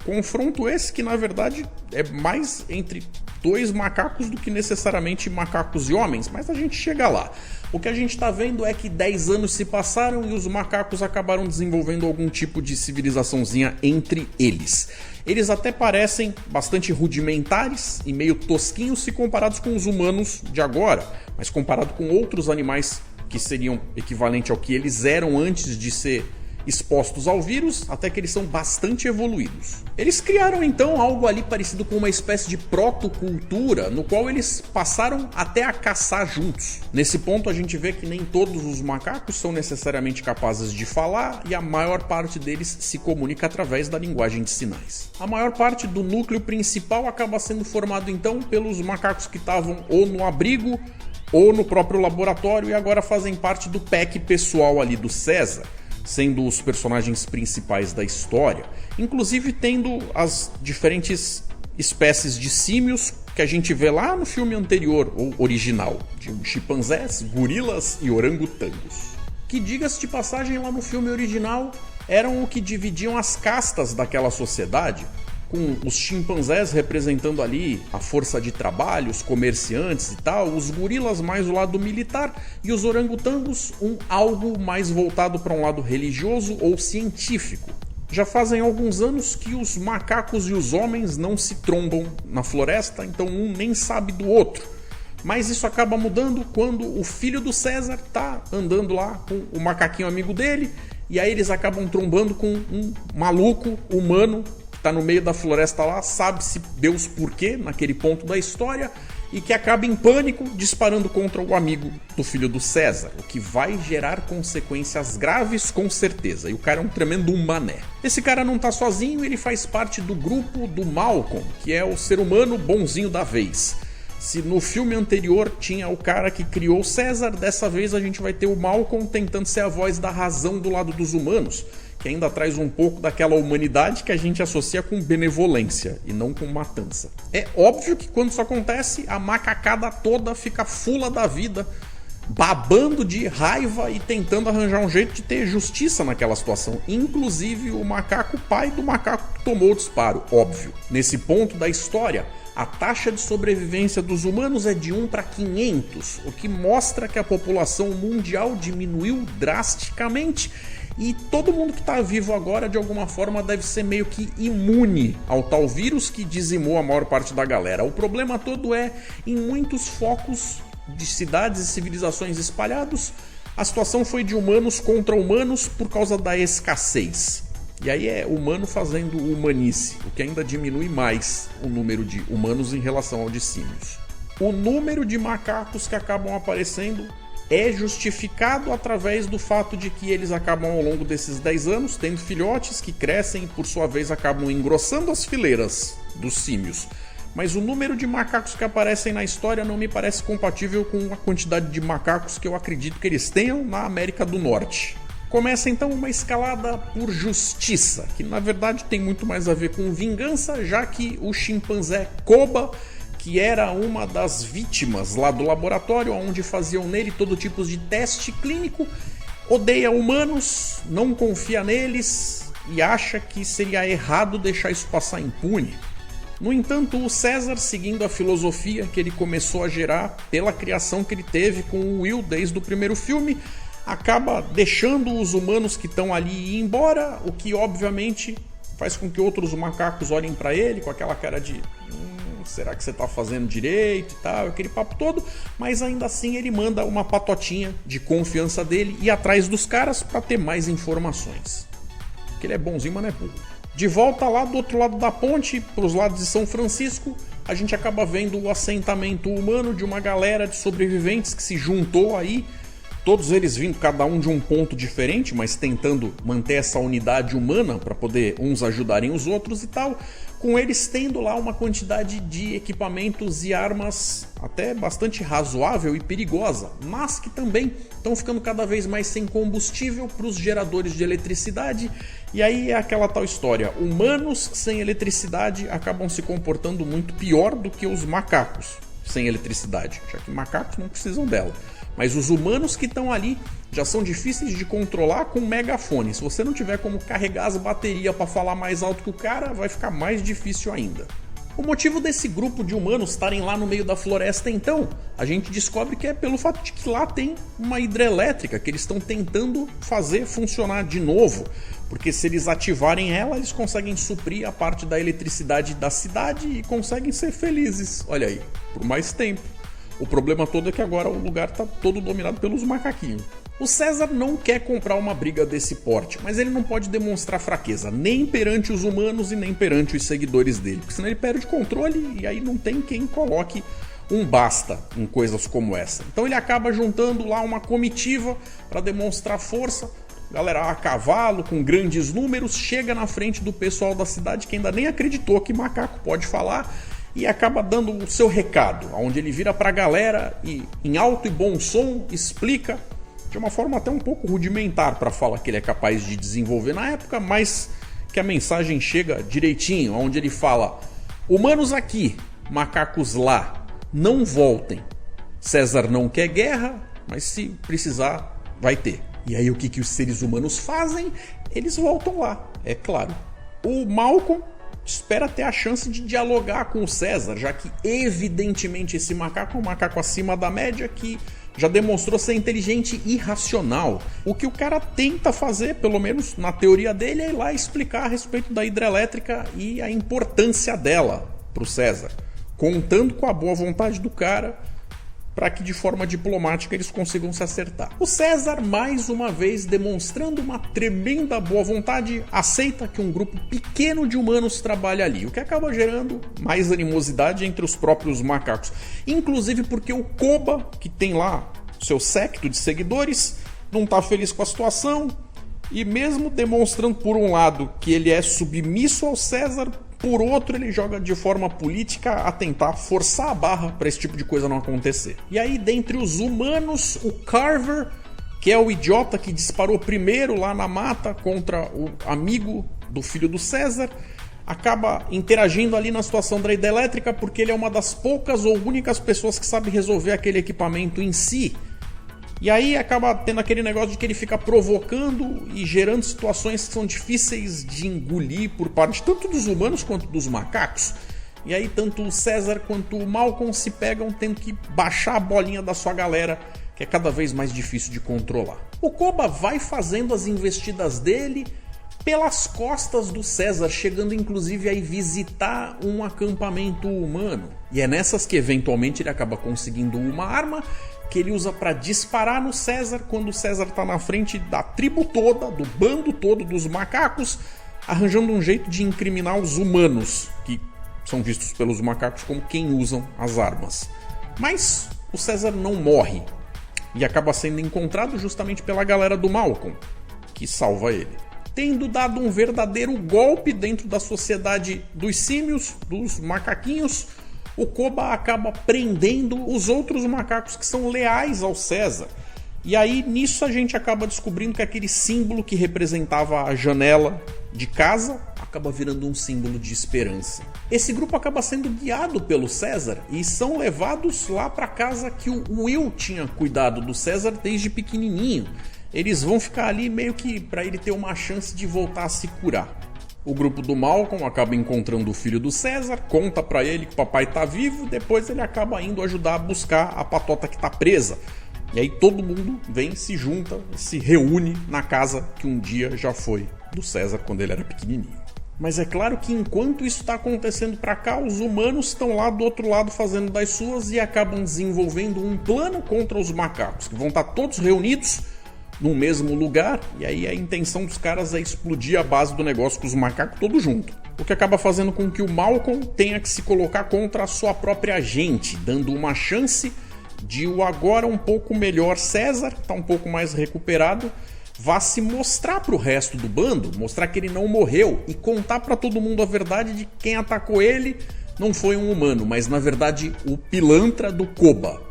Confronto esse que na verdade é mais entre dois macacos do que necessariamente macacos e homens, mas a gente chega lá. O que a gente está vendo é que 10 anos se passaram e os macacos acabaram desenvolvendo algum tipo de civilizaçãozinha entre eles. Eles até parecem bastante rudimentares e meio tosquinhos se comparados com os humanos de agora, mas comparado com outros animais que seriam equivalente ao que eles eram antes de ser expostos ao vírus, até que eles são bastante evoluídos. Eles criaram então algo ali parecido com uma espécie de protocultura, no qual eles passaram até a caçar juntos. Nesse ponto a gente vê que nem todos os macacos são necessariamente capazes de falar, e a maior parte deles se comunica através da linguagem de sinais. A maior parte do núcleo principal acaba sendo formado então pelos macacos que estavam ou no abrigo ou no próprio laboratório e agora fazem parte do pack pessoal ali do César, sendo os personagens principais da história, inclusive tendo as diferentes espécies de símios que a gente vê lá no filme anterior, ou original, de chimpanzés, gorilas e orangotangos. Que, diga-se de passagem, lá no filme original eram o que dividiam as castas daquela sociedade, com os chimpanzés representando ali a força de trabalho, os comerciantes e tal, os gorilas mais o lado militar e os orangotangos algo mais voltado para um lado religioso ou científico. Já fazem alguns anos que os macacos e os homens não se trombam na floresta, então um nem sabe do outro. Mas isso acaba mudando quando o filho do César tá andando lá com o macaquinho amigo dele, e aí eles acabam trombando com um maluco humano tá no meio da floresta lá, sabe-se Deus por quê naquele ponto da história, e que acaba em pânico disparando contra o amigo do filho do César, o que vai gerar consequências graves com certeza, e o cara é um tremendo mané. Esse cara não tá sozinho, ele faz parte do grupo do Malcolm, que é o ser humano bonzinho da vez. Se no filme anterior tinha o cara que criou César, dessa vez a gente vai ter o Malcolm tentando ser a voz da razão do lado dos humanos, que ainda traz um pouco daquela humanidade que a gente associa com benevolência e não com matança. É óbvio que quando isso acontece, a macacada toda fica fula da vida, babando de raiva e tentando arranjar um jeito de ter justiça naquela situação. Inclusive o macaco pai do macaco que tomou o disparo, óbvio. Nesse ponto da história, a taxa de sobrevivência dos humanos é de 1 para 500, o que mostra que a população mundial diminuiu drasticamente. E todo mundo que está vivo agora, de alguma forma, deve ser meio que imune ao tal vírus que dizimou a maior parte da galera. O problema todo é, em muitos focos de cidades e civilizações espalhados, a situação foi de humanos contra humanos por causa da escassez. E aí é humano fazendo humanice, o que ainda diminui mais o número de humanos em relação ao de símios. O número de macacos que acabam aparecendo é justificado através do fato de que eles acabam ao longo desses 10 anos tendo filhotes que crescem e por sua vez acabam engrossando as fileiras dos símios. Mas o número de macacos que aparecem na história não me parece compatível com a quantidade de macacos que eu acredito que eles tenham na América do Norte. Começa então uma escalada por justiça, que na verdade tem muito mais a ver com vingança, já que o chimpanzé Koba, que era uma das vítimas lá do laboratório, onde faziam nele todo tipo de teste clínico, odeia humanos, não confia neles e acha que seria errado deixar isso passar impune. No entanto, o César, seguindo a filosofia que ele começou a gerar pela criação que ele teve com o Will desde o primeiro filme, acaba deixando os humanos que estão ali ir embora, o que obviamente faz com que outros macacos olhem para ele com aquela cara de será que você tá fazendo direito e tal, aquele papo todo, mas ainda assim ele manda uma patotinha de confiança dele ir atrás dos caras para ter mais informações. Porque ele é bonzinho, mas não é burro. De volta lá do outro lado da ponte, para os lados de São Francisco, a gente acaba vendo o assentamento humano de uma galera de sobreviventes que se juntou aí, todos eles vindo cada um de um ponto diferente, mas tentando manter essa unidade humana para poder uns ajudarem os outros e tal, com eles tendo lá uma quantidade de equipamentos e armas até bastante razoável e perigosa, mas que também estão ficando cada vez mais sem combustível para os geradores de eletricidade. E aí é aquela tal história, humanos sem eletricidade acabam se comportando muito pior do que os macacos sem eletricidade, já que macacos não precisam dela. Mas os humanos que estão ali já são difíceis de controlar com megafone. Se você não tiver como carregar as baterias para falar mais alto que o cara, vai ficar mais difícil ainda. O motivo desse grupo de humanos estarem lá no meio da floresta, então, a gente descobre que é pelo fato de que lá tem uma hidrelétrica que eles estão tentando fazer funcionar de novo. Porque se eles ativarem ela, eles conseguem suprir a parte da eletricidade da cidade e conseguem ser felizes, olha aí, por mais tempo. O problema todo é que agora o lugar está todo dominado pelos macaquinhos. O César não quer comprar uma briga desse porte, mas ele não pode demonstrar fraqueza, nem perante os humanos e nem perante os seguidores dele, porque senão ele perde controle e aí não tem quem coloque um basta em coisas como essa. Então ele acaba juntando lá uma comitiva para demonstrar força, galera a cavalo, com grandes números, chega na frente do pessoal da cidade que ainda nem acreditou que macaco pode falar, e acaba dando o seu recado, onde ele vira pra galera e, em alto e bom som, explica de uma forma até um pouco rudimentar para a fala que ele é capaz de desenvolver na época, mas que a mensagem chega direitinho, onde ele fala: humanos aqui, macacos lá, não voltem. César não quer guerra, mas se precisar, vai ter. E aí o que os seres humanos fazem? Eles voltam lá, é claro. O Malcolm espera ter a chance de dialogar com o César, já que evidentemente esse macaco é um macaco acima da média que já demonstrou ser inteligente e racional. O que o cara tenta fazer, pelo menos na teoria dele, é ir lá explicar a respeito da hidrelétrica e a importância dela para o César, contando com a boa vontade do cara para que de forma diplomática eles consigam se acertar. O César, mais uma vez, demonstrando uma tremenda boa vontade, aceita que um grupo pequeno de humanos trabalhe ali, o que acaba gerando mais animosidade entre os próprios macacos. Inclusive porque o Koba, que tem lá seu séquito de seguidores, não está feliz com a situação, e mesmo demonstrando por um lado que ele é submisso ao César, por outro ele joga de forma política a tentar forçar a barra para esse tipo de coisa não acontecer. E aí, dentre os humanos, o Carver, que é o idiota que disparou primeiro lá na mata contra o amigo do filho do César, acaba interagindo ali na situação da hidrelétrica porque ele é uma das poucas ou únicas pessoas que sabe resolver aquele equipamento em si. E aí acaba tendo aquele negócio de que ele fica provocando e gerando situações que são difíceis de engolir por parte tanto dos humanos quanto dos macacos. E aí tanto o César quanto o Malcolm se pegam tendo que baixar a bolinha da sua galera, que é cada vez mais difícil de controlar. O Koba vai fazendo as investidas dele pelas costas do César, chegando inclusive a ir visitar um acampamento humano. E é nessas que eventualmente ele acaba conseguindo uma arma que ele usa para disparar no César quando o César está na frente da tribo toda, do bando todo dos macacos, arranjando um jeito de incriminar os humanos, que são vistos pelos macacos como quem usam as armas. Mas o César não morre e acaba sendo encontrado justamente pela galera do Malcolm, que salva ele. Tendo dado um verdadeiro golpe dentro da sociedade dos símios, dos macaquinhos, o Koba acaba prendendo os outros macacos que são leais ao César. E aí nisso a gente acaba descobrindo que aquele símbolo que representava a janela de casa acaba virando um símbolo de esperança. Esse grupo acaba sendo guiado pelo César e são levados lá para casa que o Will tinha cuidado do César desde pequenininho. Eles vão ficar ali meio que para ele ter uma chance de voltar a se curar. O grupo do Malcolm acaba encontrando o filho do César, conta para ele que o papai tá vivo, depois ele acaba indo ajudar a buscar a patota que tá presa. E aí todo mundo vem, se junta, se reúne na casa que um dia já foi do César quando ele era pequenininho. Mas é claro que enquanto isso está acontecendo para cá, os humanos estão lá do outro lado fazendo das suas e acabam desenvolvendo um plano contra os macacos, que vão estar todos reunidos no mesmo lugar, e aí a intenção dos caras é explodir a base do negócio com os macacos todos juntos. O que acaba fazendo com que o Malcolm tenha que se colocar contra a sua própria gente, dando uma chance de o agora um pouco melhor César, que está um pouco mais recuperado, vá se mostrar para o resto do bando, mostrar que ele não morreu e contar para todo mundo a verdade de que quem atacou ele não foi um humano, mas na verdade o pilantra do Koba,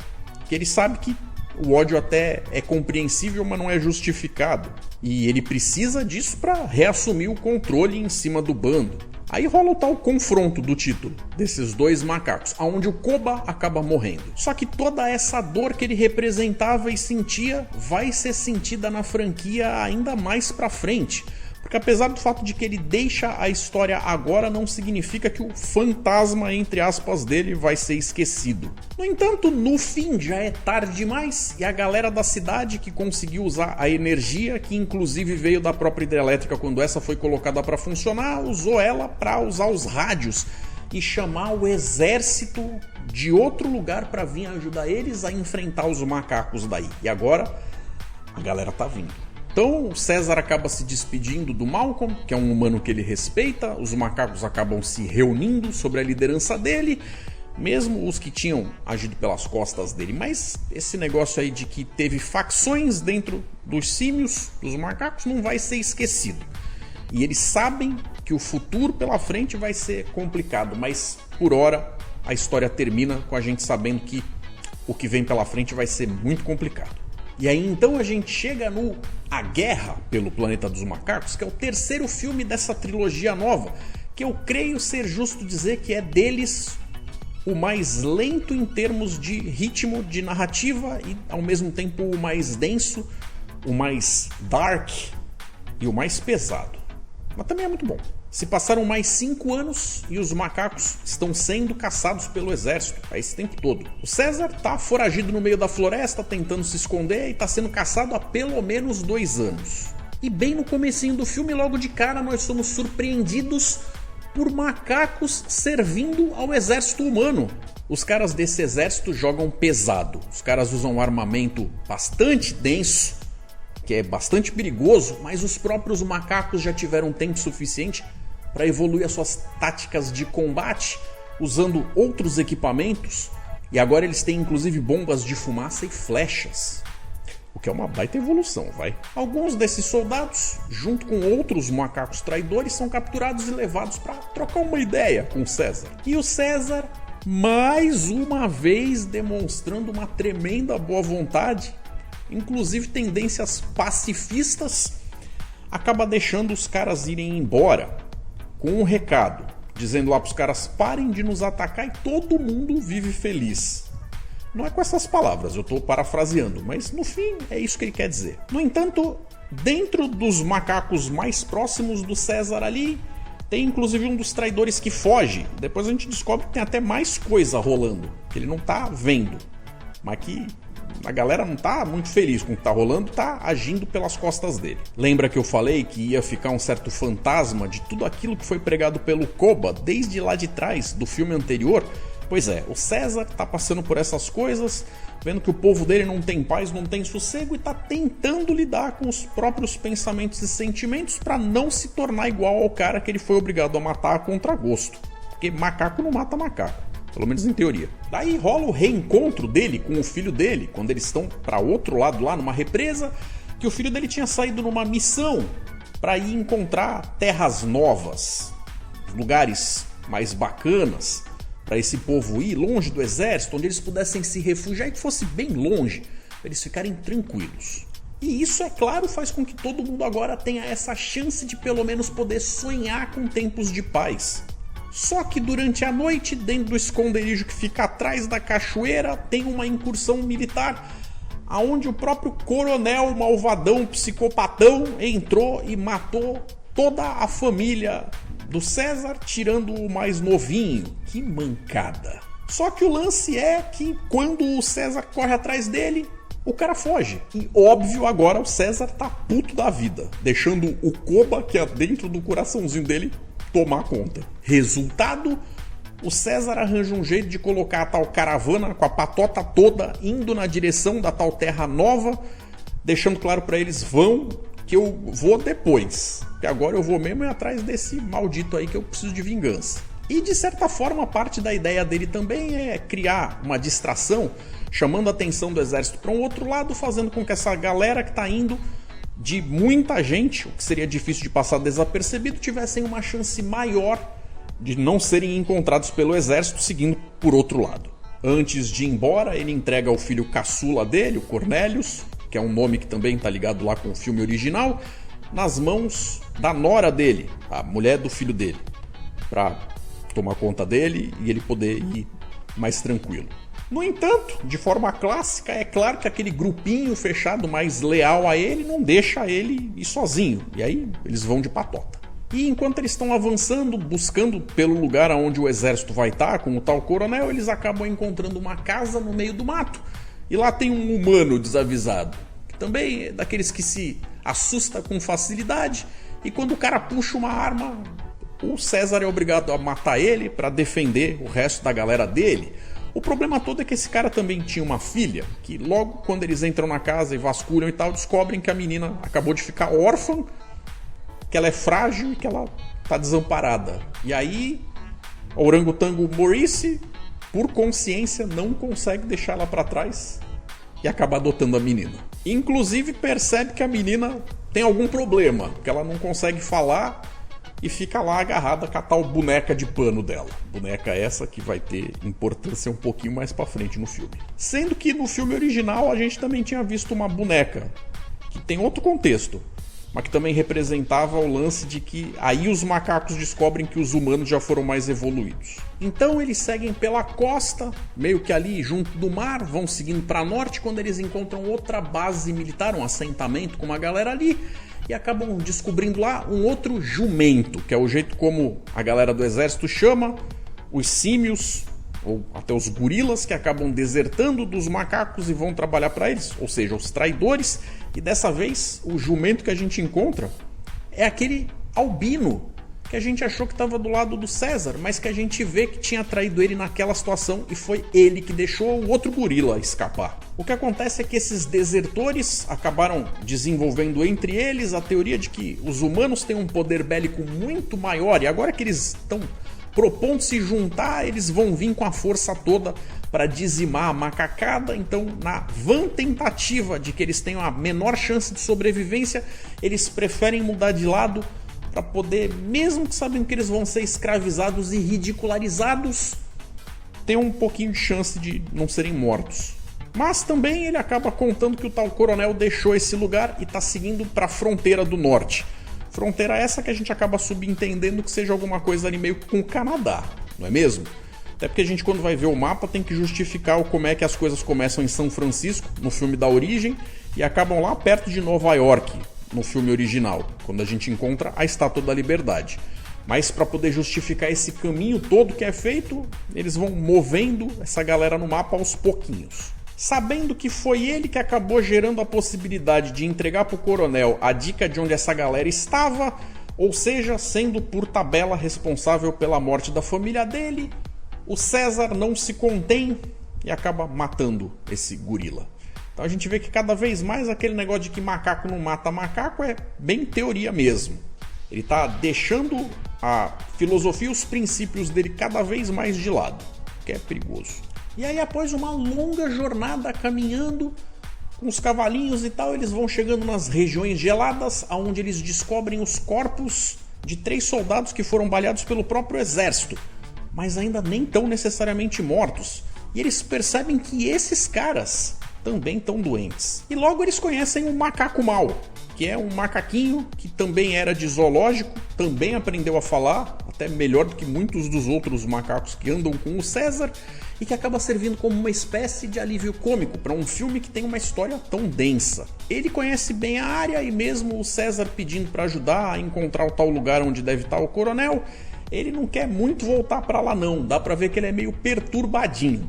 que ele sabe que o ódio até é compreensível, mas não é justificado. E ele precisa disso para reassumir o controle em cima do bando. Aí rola o tal confronto do título desses dois macacos, onde o Koba acaba morrendo. Só que toda essa dor que ele representava e sentia vai ser sentida na franquia ainda mais pra frente. Porque apesar do fato de que ele deixa a história agora, não significa que o fantasma, entre aspas, dele vai ser esquecido. No entanto, no fim já é tarde demais e a galera da cidade que conseguiu usar a energia, que inclusive veio da própria hidrelétrica quando essa foi colocada para funcionar, usou ela para usar os rádios e chamar o exército de outro lugar para vir ajudar eles a enfrentar os macacos daí. E agora a galera tá vindo. Então o César acaba se despedindo do Malcolm, que é um humano que ele respeita, os macacos acabam se reunindo sobre a liderança dele, mesmo os que tinham agido pelas costas dele. Mas esse negócio aí de que teve facções dentro dos símios, dos macacos, não vai ser esquecido. E eles sabem que o futuro pela frente vai ser complicado, mas por hora a história termina com a gente sabendo que o que vem pela frente vai ser muito complicado. E aí então a gente chega no A Guerra pelo Planeta dos Macacos, que é o terceiro filme dessa trilogia nova, que eu creio ser justo dizer que é deles o mais lento em termos de ritmo, de narrativa e ao mesmo tempo o mais denso, o mais dark e o mais pesado. Mas também é muito bom. Se passaram mais 5 anos e os macacos estão sendo caçados pelo exército a esse tempo todo. O César tá foragido no meio da floresta, tentando se esconder e tá sendo caçado há pelo menos 2 anos. E bem no comecinho do filme, logo de cara, nós somos surpreendidos por macacos servindo ao exército humano. Os caras desse exército jogam pesado. Os caras usam um armamento bastante denso, que é bastante perigoso, mas os próprios macacos já tiveram tempo suficiente para evoluir as suas táticas de combate, usando outros equipamentos, e agora eles têm inclusive bombas de fumaça e flechas, o que é uma baita evolução, vai. Alguns desses soldados, junto com outros macacos traidores, são capturados e levados para trocar uma ideia com o César. E o César, mais uma vez demonstrando uma tremenda boa vontade, inclusive tendências pacifistas, acaba deixando os caras irem embora com um recado, dizendo lá para os caras: parem de nos atacar e todo mundo vive feliz. Não é com essas palavras, eu estou parafraseando, mas no fim é isso que ele quer dizer. No entanto, dentro dos macacos mais próximos do César ali, tem inclusive um dos traidores que foge. Depois a gente descobre que tem até mais coisa rolando, que ele não tá vendo, mas que a galera não tá muito feliz com o que tá rolando, tá agindo pelas costas dele. Lembra que eu falei que ia ficar um certo fantasma de tudo aquilo que foi pregado pelo Koba desde lá de trás do filme anterior? Pois é, o César tá passando por essas coisas, vendo que o povo dele não tem paz, não tem sossego e tá tentando lidar com os próprios pensamentos e sentimentos para não se tornar igual ao cara que ele foi obrigado a matar a contragosto. Porque macaco não mata macaco, pelo menos em teoria. Daí rola o reencontro dele com o filho dele, quando eles estão para outro lado lá numa represa, que o filho dele tinha saído numa missão para ir encontrar terras novas, lugares mais bacanas para esse povo ir longe do exército, onde eles pudessem se refugiar e que fosse bem longe, para eles ficarem tranquilos. E isso, é claro, faz com que todo mundo agora tenha essa chance de pelo menos poder sonhar com tempos de paz. Só que durante a noite, dentro do esconderijo que fica atrás da cachoeira, tem uma incursão militar, aonde o próprio coronel malvadão, psicopatão, entrou e matou toda a família do César, tirando o mais novinho. Que mancada. Só que o lance é que quando o César corre atrás dele, o cara foge. E óbvio, agora o César tá puto da vida, deixando o Koba, que é dentro do coraçãozinho dele, tomar conta. Resultado, o César arranja um jeito de colocar a tal caravana com a patota toda indo na direção da tal terra nova, deixando claro pra eles: vão, que eu vou depois, que agora eu vou mesmo ir atrás desse maldito aí que eu preciso de vingança. E de certa forma parte da ideia dele também é criar uma distração, chamando a atenção do exército para um outro lado, fazendo com que essa galera que tá indo, de muita gente, o que seria difícil de passar desapercebido, tivessem uma chance maior de não serem encontrados pelo exército seguindo por outro lado. Antes de ir embora, ele entrega o filho caçula dele, o Cornelius, que é um nome que também está ligado lá com o filme original, nas mãos da nora dele, a mulher do filho dele, para tomar conta dele e ele poder ir mais tranquilo. No entanto, de forma clássica, é claro que aquele grupinho fechado mais leal a ele não deixa ele ir sozinho, e aí eles vão de patota. E enquanto eles estão avançando, buscando pelo lugar onde o exército vai estar, com o tal coronel, eles acabam encontrando uma casa no meio do mato, e lá tem um humano desavisado, que também é daqueles que se assusta com facilidade, e quando o cara puxa uma arma, o César é obrigado a matar ele para defender o resto da galera dele. O problema todo é que esse cara também tinha uma filha, que logo quando eles entram na casa e vasculham e tal, descobrem que a menina acabou de ficar órfã, que ela é frágil e que ela tá desamparada. E aí, o orangotango Maurice, por consciência, não consegue deixar ela para trás e acaba adotando a menina. Inclusive percebe que a menina tem algum problema, que ela não consegue falar e fica lá agarrada com a tal boneca de pano dela. Boneca essa que vai ter importância um pouquinho mais pra frente no filme. Sendo que no filme original a gente também tinha visto uma boneca que tem outro contexto, mas que também representava o lance de que aí os macacos descobrem que os humanos já foram mais evoluídos. Então eles seguem pela costa, meio que ali junto do mar, vão seguindo para norte, quando eles encontram outra base militar, um assentamento com uma galera ali, e acabam descobrindo lá um outro jumento, que é o jeito como a galera do exército chama os símios, ou até os gorilas, que acabam desertando dos macacos e vão trabalhar para eles, ou seja, os traidores. E dessa vez o jumento que a gente encontra é aquele albino que a gente achou que estava do lado do César, mas que a gente vê que tinha traído ele naquela situação e foi ele que deixou o outro gorila escapar. O que acontece é que esses desertores acabaram desenvolvendo entre eles a teoria de que os humanos têm um poder bélico muito maior, e agora que eles estão propondo se juntar, eles vão vir com a força toda para dizimar a macacada. Então, na vã tentativa de que eles tenham a menor chance de sobrevivência, eles preferem mudar de lado para poder, mesmo que sabendo que eles vão ser escravizados e ridicularizados, ter um pouquinho de chance de não serem mortos. Mas também ele acaba contando que o tal coronel deixou esse lugar e está seguindo para a fronteira do norte. Fronteira essa que a gente acaba subentendendo que seja alguma coisa ali meio com o Canadá, não é mesmo? Até porque a gente, quando vai ver o mapa, tem que justificar como é que as coisas começam em São Francisco, no filme da origem, e acabam lá perto de Nova York, no filme original, quando a gente encontra a Estátua da Liberdade. Mas para poder justificar esse caminho todo que é feito, eles vão movendo essa galera no mapa aos pouquinhos. Sabendo que foi ele que acabou gerando a possibilidade de entregar para o coronel a dica de onde essa galera estava, ou seja, sendo por tabela responsável pela morte da família dele, o César não se contém e acaba matando esse gorila. Então a gente vê que cada vez mais aquele negócio de que macaco não mata macaco é bem teoria mesmo. Ele está deixando a filosofia e os princípios dele cada vez mais de lado, o que é perigoso. E aí, após uma longa jornada caminhando com os cavalinhos e tal, eles vão chegando nas regiões geladas, onde eles descobrem os corpos de 3 soldados que foram baleados pelo próprio exército, mas ainda nem tão necessariamente mortos. E eles percebem que esses caras também estão doentes. E logo eles conhecem o macaco mau, que é um macaquinho que também era de zoológico, também aprendeu a falar, até melhor do que muitos dos outros macacos que andam com o César, e que acaba servindo como uma espécie de alívio cômico para um filme que tem uma história tão densa. Ele conhece bem a área e mesmo o César pedindo para ajudar a encontrar o tal lugar onde deve estar o coronel, ele não quer muito voltar para lá não, dá para ver que ele é meio perturbadinho.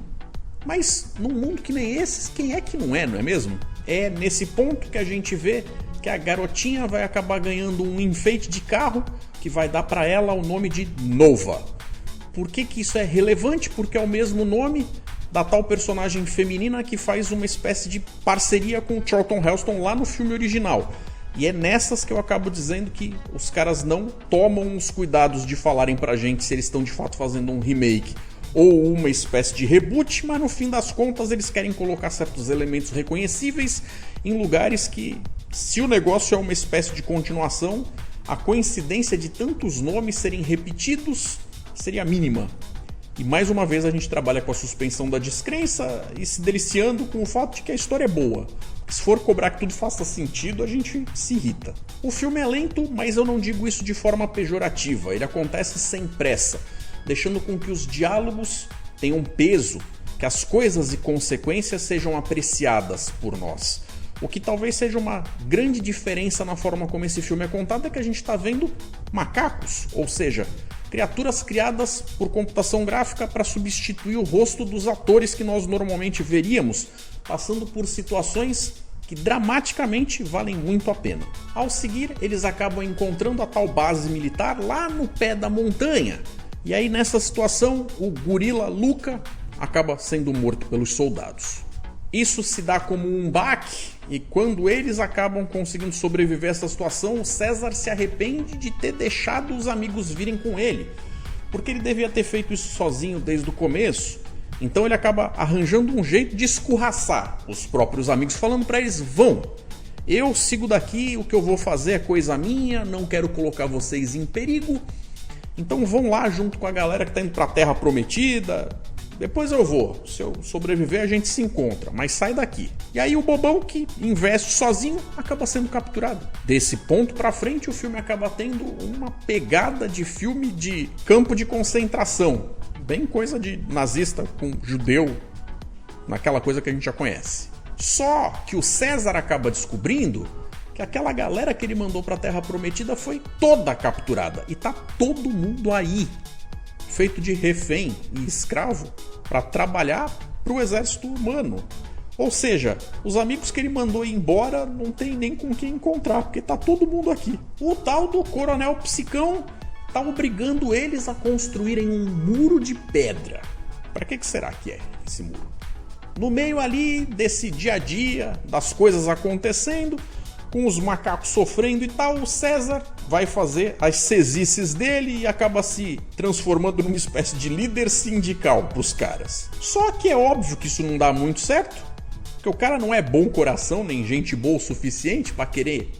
Mas num mundo que nem esses, quem é que não é mesmo? É nesse ponto que a gente vê que a garotinha vai acabar ganhando um enfeite de carro que vai dar para ela o nome de Nova. Por que isso é relevante? Porque é o mesmo nome da tal personagem feminina que faz uma espécie de parceria com o Charlton Heston lá no filme original. E é nessas que eu acabo dizendo que os caras não tomam os cuidados de falarem pra gente se eles estão de fato fazendo um remake ou uma espécie de reboot, mas no fim das contas eles querem colocar certos elementos reconhecíveis em lugares que, se o negócio é uma espécie de continuação, a coincidência de tantos nomes serem repetidos seria mínima. E mais uma vez a gente trabalha com a suspensão da descrença e se deliciando com o fato de que a história é boa. Se for cobrar que tudo faça sentido, a gente se irrita. O filme é lento, mas eu não digo isso de forma pejorativa. Ele acontece sem pressa, deixando com que os diálogos tenham peso, que as coisas e consequências sejam apreciadas por nós. O que talvez seja uma grande diferença na forma como esse filme é contado é que a gente está vendo macacos, ou seja, criaturas criadas por computação gráfica para substituir o rosto dos atores que nós normalmente veríamos, passando por situações que dramaticamente valem muito a pena. Ao seguir, eles acabam encontrando a tal base militar lá no pé da montanha. E aí nessa situação, o gorila Luca acaba sendo morto pelos soldados. Isso se dá como um baque, e quando eles acabam conseguindo sobreviver a essa situação, o César se arrepende de ter deixado os amigos virem com ele, porque ele devia ter feito isso sozinho desde o começo. Então ele acaba arranjando um jeito de escorraçar os próprios amigos, falando para eles: vão, eu sigo daqui, o que eu vou fazer é coisa minha, não quero colocar vocês em perigo, então vão lá junto com a galera que está indo para a Terra Prometida. Depois eu vou, se eu sobreviver a gente se encontra, mas sai daqui. E aí o bobão que investe sozinho acaba sendo capturado. Desse ponto pra frente o filme acaba tendo uma pegada de filme de campo de concentração. Bem coisa de nazista com judeu, naquela coisa que a gente já conhece. Só que o César acaba descobrindo que aquela galera que ele mandou pra Terra Prometida foi toda capturada. E tá todo mundo aí, feito de refém e escravo, para trabalhar para o exército humano. Ou seja, os amigos que ele mandou ir embora não tem nem com quem encontrar, porque tá todo mundo aqui. O tal do Coronel Psicão tá obrigando eles a construírem um muro de pedra. Para que será que é esse muro? No meio ali desse dia a dia, das coisas acontecendo, com os macacos sofrendo e tal, o César vai fazer as cezices dele e acaba se transformando numa espécie de líder sindical pros caras. Só que é óbvio que isso não dá muito certo, porque o cara não é bom coração, nem gente boa o suficiente para querer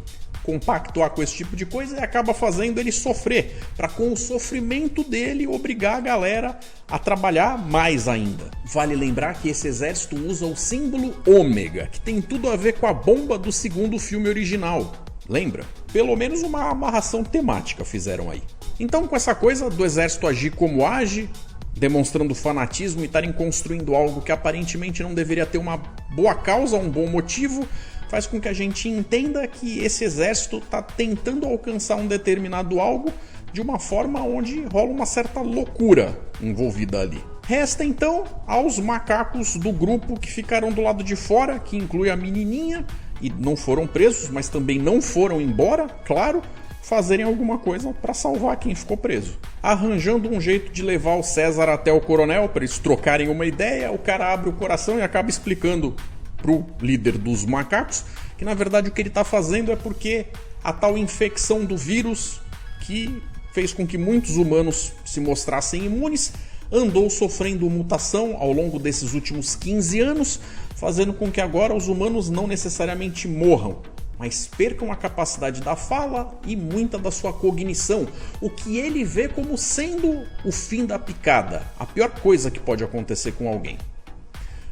compactuar com esse tipo de coisa e acaba fazendo ele sofrer, para com o sofrimento dele obrigar a galera a trabalhar mais ainda. Vale lembrar que esse exército usa o símbolo ômega, que tem tudo a ver com a bomba do segundo filme original. Lembra? Pelo menos uma amarração temática fizeram aí. Então, com essa coisa do exército agir como age, demonstrando fanatismo e estarem construindo algo que aparentemente não deveria ter uma boa causa, um bom motivo, faz com que a gente entenda que esse exército está tentando alcançar um determinado algo de uma forma onde rola uma certa loucura envolvida ali. Resta então aos macacos do grupo que ficaram do lado de fora, que inclui a menininha, e não foram presos, mas também não foram embora, claro, fazerem alguma coisa para salvar quem ficou preso. Arranjando um jeito de levar o César até o coronel para eles trocarem uma ideia, o cara abre o coração e acaba explicando pro líder dos macacos que na verdade o que ele está fazendo é porque a tal infecção do vírus que fez com que muitos humanos se mostrassem imunes andou sofrendo mutação ao longo desses últimos 15 anos, fazendo com que agora os humanos não necessariamente morram, mas percam a capacidade da fala e muita da sua cognição, o que ele vê como sendo o fim da picada, a pior coisa que pode acontecer com alguém.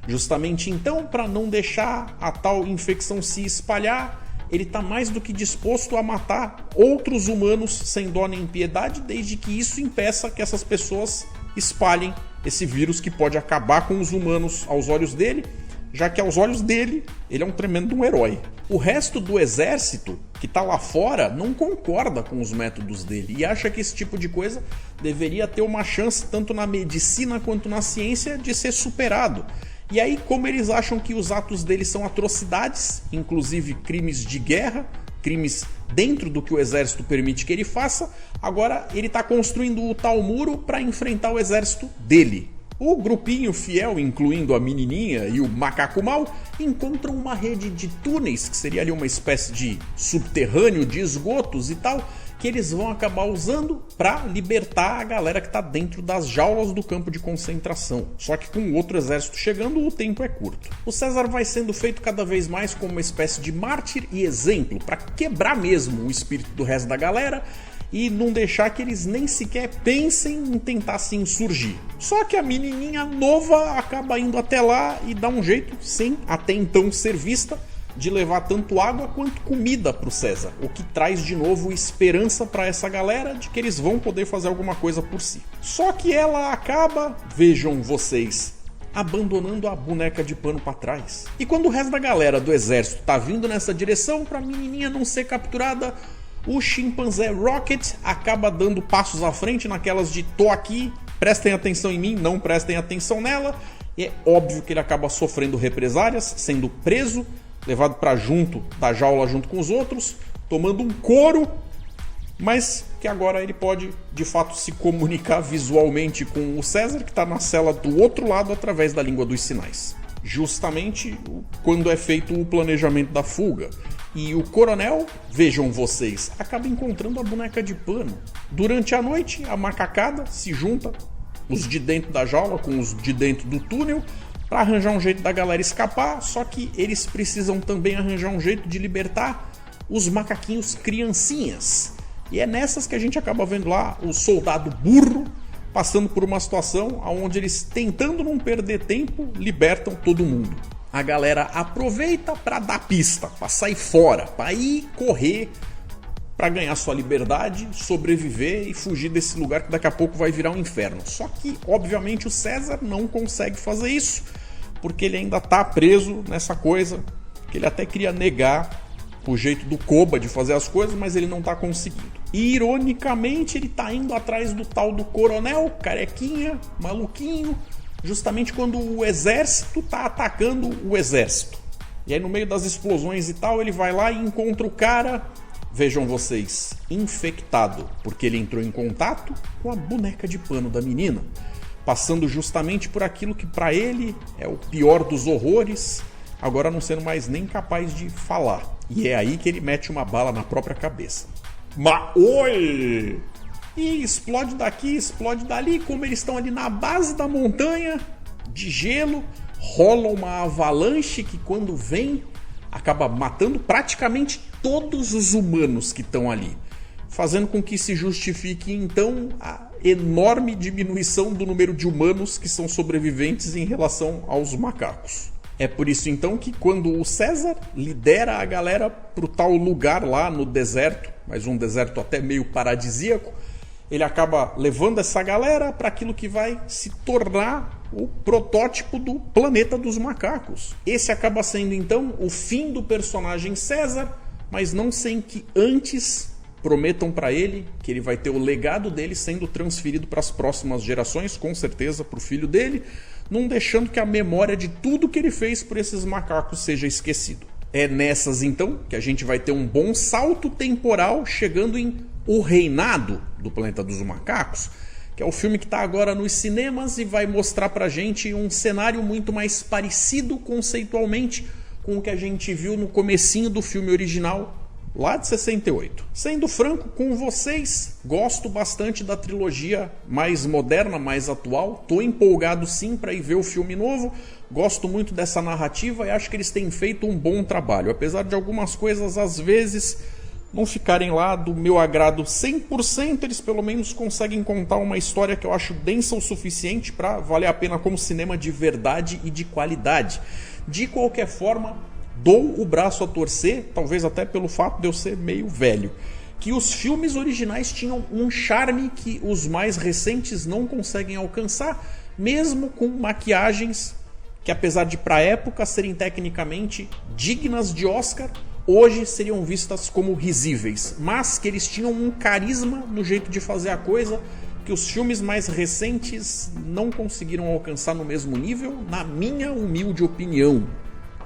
Justamente então, para não deixar a tal infecção se espalhar, ele está mais do que disposto a matar outros humanos sem dó nem piedade, desde que isso impeça que essas pessoas espalhem esse vírus que pode acabar com os humanos aos olhos dele, já que aos olhos dele, ele é um tremendo herói. O resto do exército que está lá fora não concorda com os métodos dele e acha que esse tipo de coisa deveria ter uma chance tanto na medicina quanto na ciência de ser superado. E aí, como eles acham que os atos dele são atrocidades, inclusive crimes de guerra, crimes dentro do que o exército permite que ele faça, agora ele está construindo o tal muro para enfrentar o exército dele. O grupinho fiel, incluindo a menininha e o macaco mau, encontram uma rede de túneis, que seria ali uma espécie de subterrâneo de esgotos e tal, que eles vão acabar usando para libertar a galera que está dentro das jaulas do campo de concentração. Só que com outro exército chegando, o tempo é curto. O César vai sendo feito cada vez mais como uma espécie de mártir e exemplo, para quebrar mesmo o espírito do resto da galera e não deixar que eles nem sequer pensem em tentar se insurgir. Só que a menininha nova acaba indo até lá e dá um jeito, sem até então ser vista, de levar tanto água quanto comida para o César, o que traz de novo esperança para essa galera de que eles vão poder fazer alguma coisa por si. Só que ela acaba, vejam vocês, abandonando a boneca de pano para trás. E quando o resto da galera do exército tá vindo nessa direção para a menininha não ser capturada, o chimpanzé Rocket acaba dando passos à frente naquelas de tô aqui, prestem atenção em mim, não prestem atenção nela. E é óbvio que ele acaba sofrendo represálias, sendo preso, levado para junto da jaula junto com os outros, tomando um couro, mas que agora ele pode de fato se comunicar visualmente com o César, que está na cela do outro lado através da língua dos sinais. Justamente quando é feito o planejamento da fuga. E o coronel, vejam vocês, acaba encontrando a boneca de pano. Durante a noite, a macacada se junta, os de dentro da jaula com os de dentro do túnel, para arranjar um jeito da galera escapar, só que eles precisam também arranjar um jeito de libertar os macaquinhos criancinhas. E é nessas que a gente acaba vendo lá o soldado burro passando por uma situação onde eles, tentando não perder tempo, libertam todo mundo. A galera aproveita para dar pista, para sair fora, para ir correr, para ganhar sua liberdade, sobreviver e fugir desse lugar que daqui a pouco vai virar um inferno. Só que, obviamente, o César não consegue fazer isso, porque ele ainda está preso nessa coisa, que ele até queria negar o jeito do Koba de fazer as coisas, mas ele não está conseguindo. E, ironicamente, ele está indo atrás do tal do coronel, carequinha, maluquinho, justamente quando o exército está atacando o exército. E aí, no meio das explosões e tal, ele vai lá e encontra o cara, vejam vocês, infectado, porque ele entrou em contato com a boneca de pano da menina, passando justamente por aquilo que para ele é o pior dos horrores, agora não sendo mais nem capaz de falar. E é aí que ele mete uma bala na própria cabeça. Oi! E explode daqui, explode dali, como eles estão ali na base da montanha de gelo, rola uma avalanche que quando vem acaba matando praticamente todos os humanos que estão ali, fazendo com que se justifique então a enorme diminuição do número de humanos que são sobreviventes em relação aos macacos. É por isso então que quando o César lidera a galera pro tal lugar lá no deserto, mas um deserto até meio paradisíaco, ele acaba levando essa galera para aquilo que vai se tornar o protótipo do planeta dos macacos. Esse acaba sendo então o fim do personagem César, mas não sem que antes prometam para ele que ele vai ter o legado dele sendo transferido para as próximas gerações, com certeza para o filho dele, não deixando que a memória de tudo que ele fez por esses macacos seja esquecido. É nessas então que a gente vai ter um bom salto temporal chegando em O Reinado do Planeta dos Macacos, que é o filme que está agora nos cinemas e vai mostrar pra gente um cenário muito mais parecido conceitualmente com o que a gente viu no comecinho do filme original, lá de 68. Sendo franco com vocês, gosto bastante da trilogia mais moderna, mais atual. Tô empolgado sim para ir ver o filme novo. Gosto muito dessa narrativa e acho que eles têm feito um bom trabalho. Apesar de algumas coisas, às vezes, não ficarem lá do meu agrado 100%, eles pelo menos conseguem contar uma história que eu acho densa o suficiente para valer a pena como cinema de verdade e de qualidade. De qualquer forma, dou o braço a torcer, talvez até pelo fato de eu ser meio velho, que os filmes originais tinham um charme que os mais recentes não conseguem alcançar, mesmo com maquiagens que, apesar de pra época serem tecnicamente dignas de Oscar, hoje seriam vistas como risíveis, mas que eles tinham um carisma no jeito de fazer a coisa que os filmes mais recentes não conseguiram alcançar no mesmo nível, na minha humilde opinião.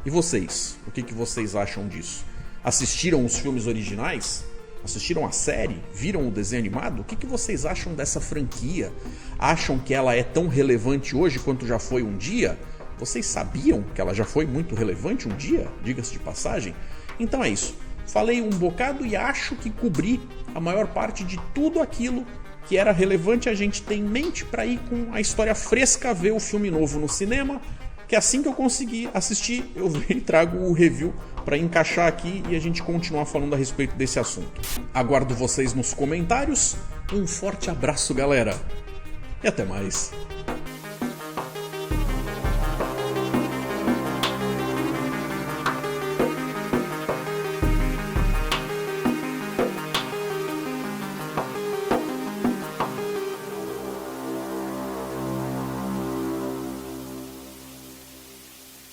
E vocês? O que vocês acham disso? Assistiram os filmes originais? Assistiram a série? Viram o desenho animado? O que vocês acham dessa franquia? Acham que ela é tão relevante hoje quanto já foi um dia? Vocês sabiam que ela já foi muito relevante um dia? Diga-se de passagem. Então é isso. Falei um bocado e acho que cobri a maior parte de tudo aquilo que era relevante a gente ter em mente para ir com a história fresca ver o filme novo no cinema, que assim que eu conseguir assistir, eu venho e trago o review para encaixar aqui e a gente continuar falando a respeito desse assunto. Aguardo vocês nos comentários. Um forte abraço, galera. E até mais.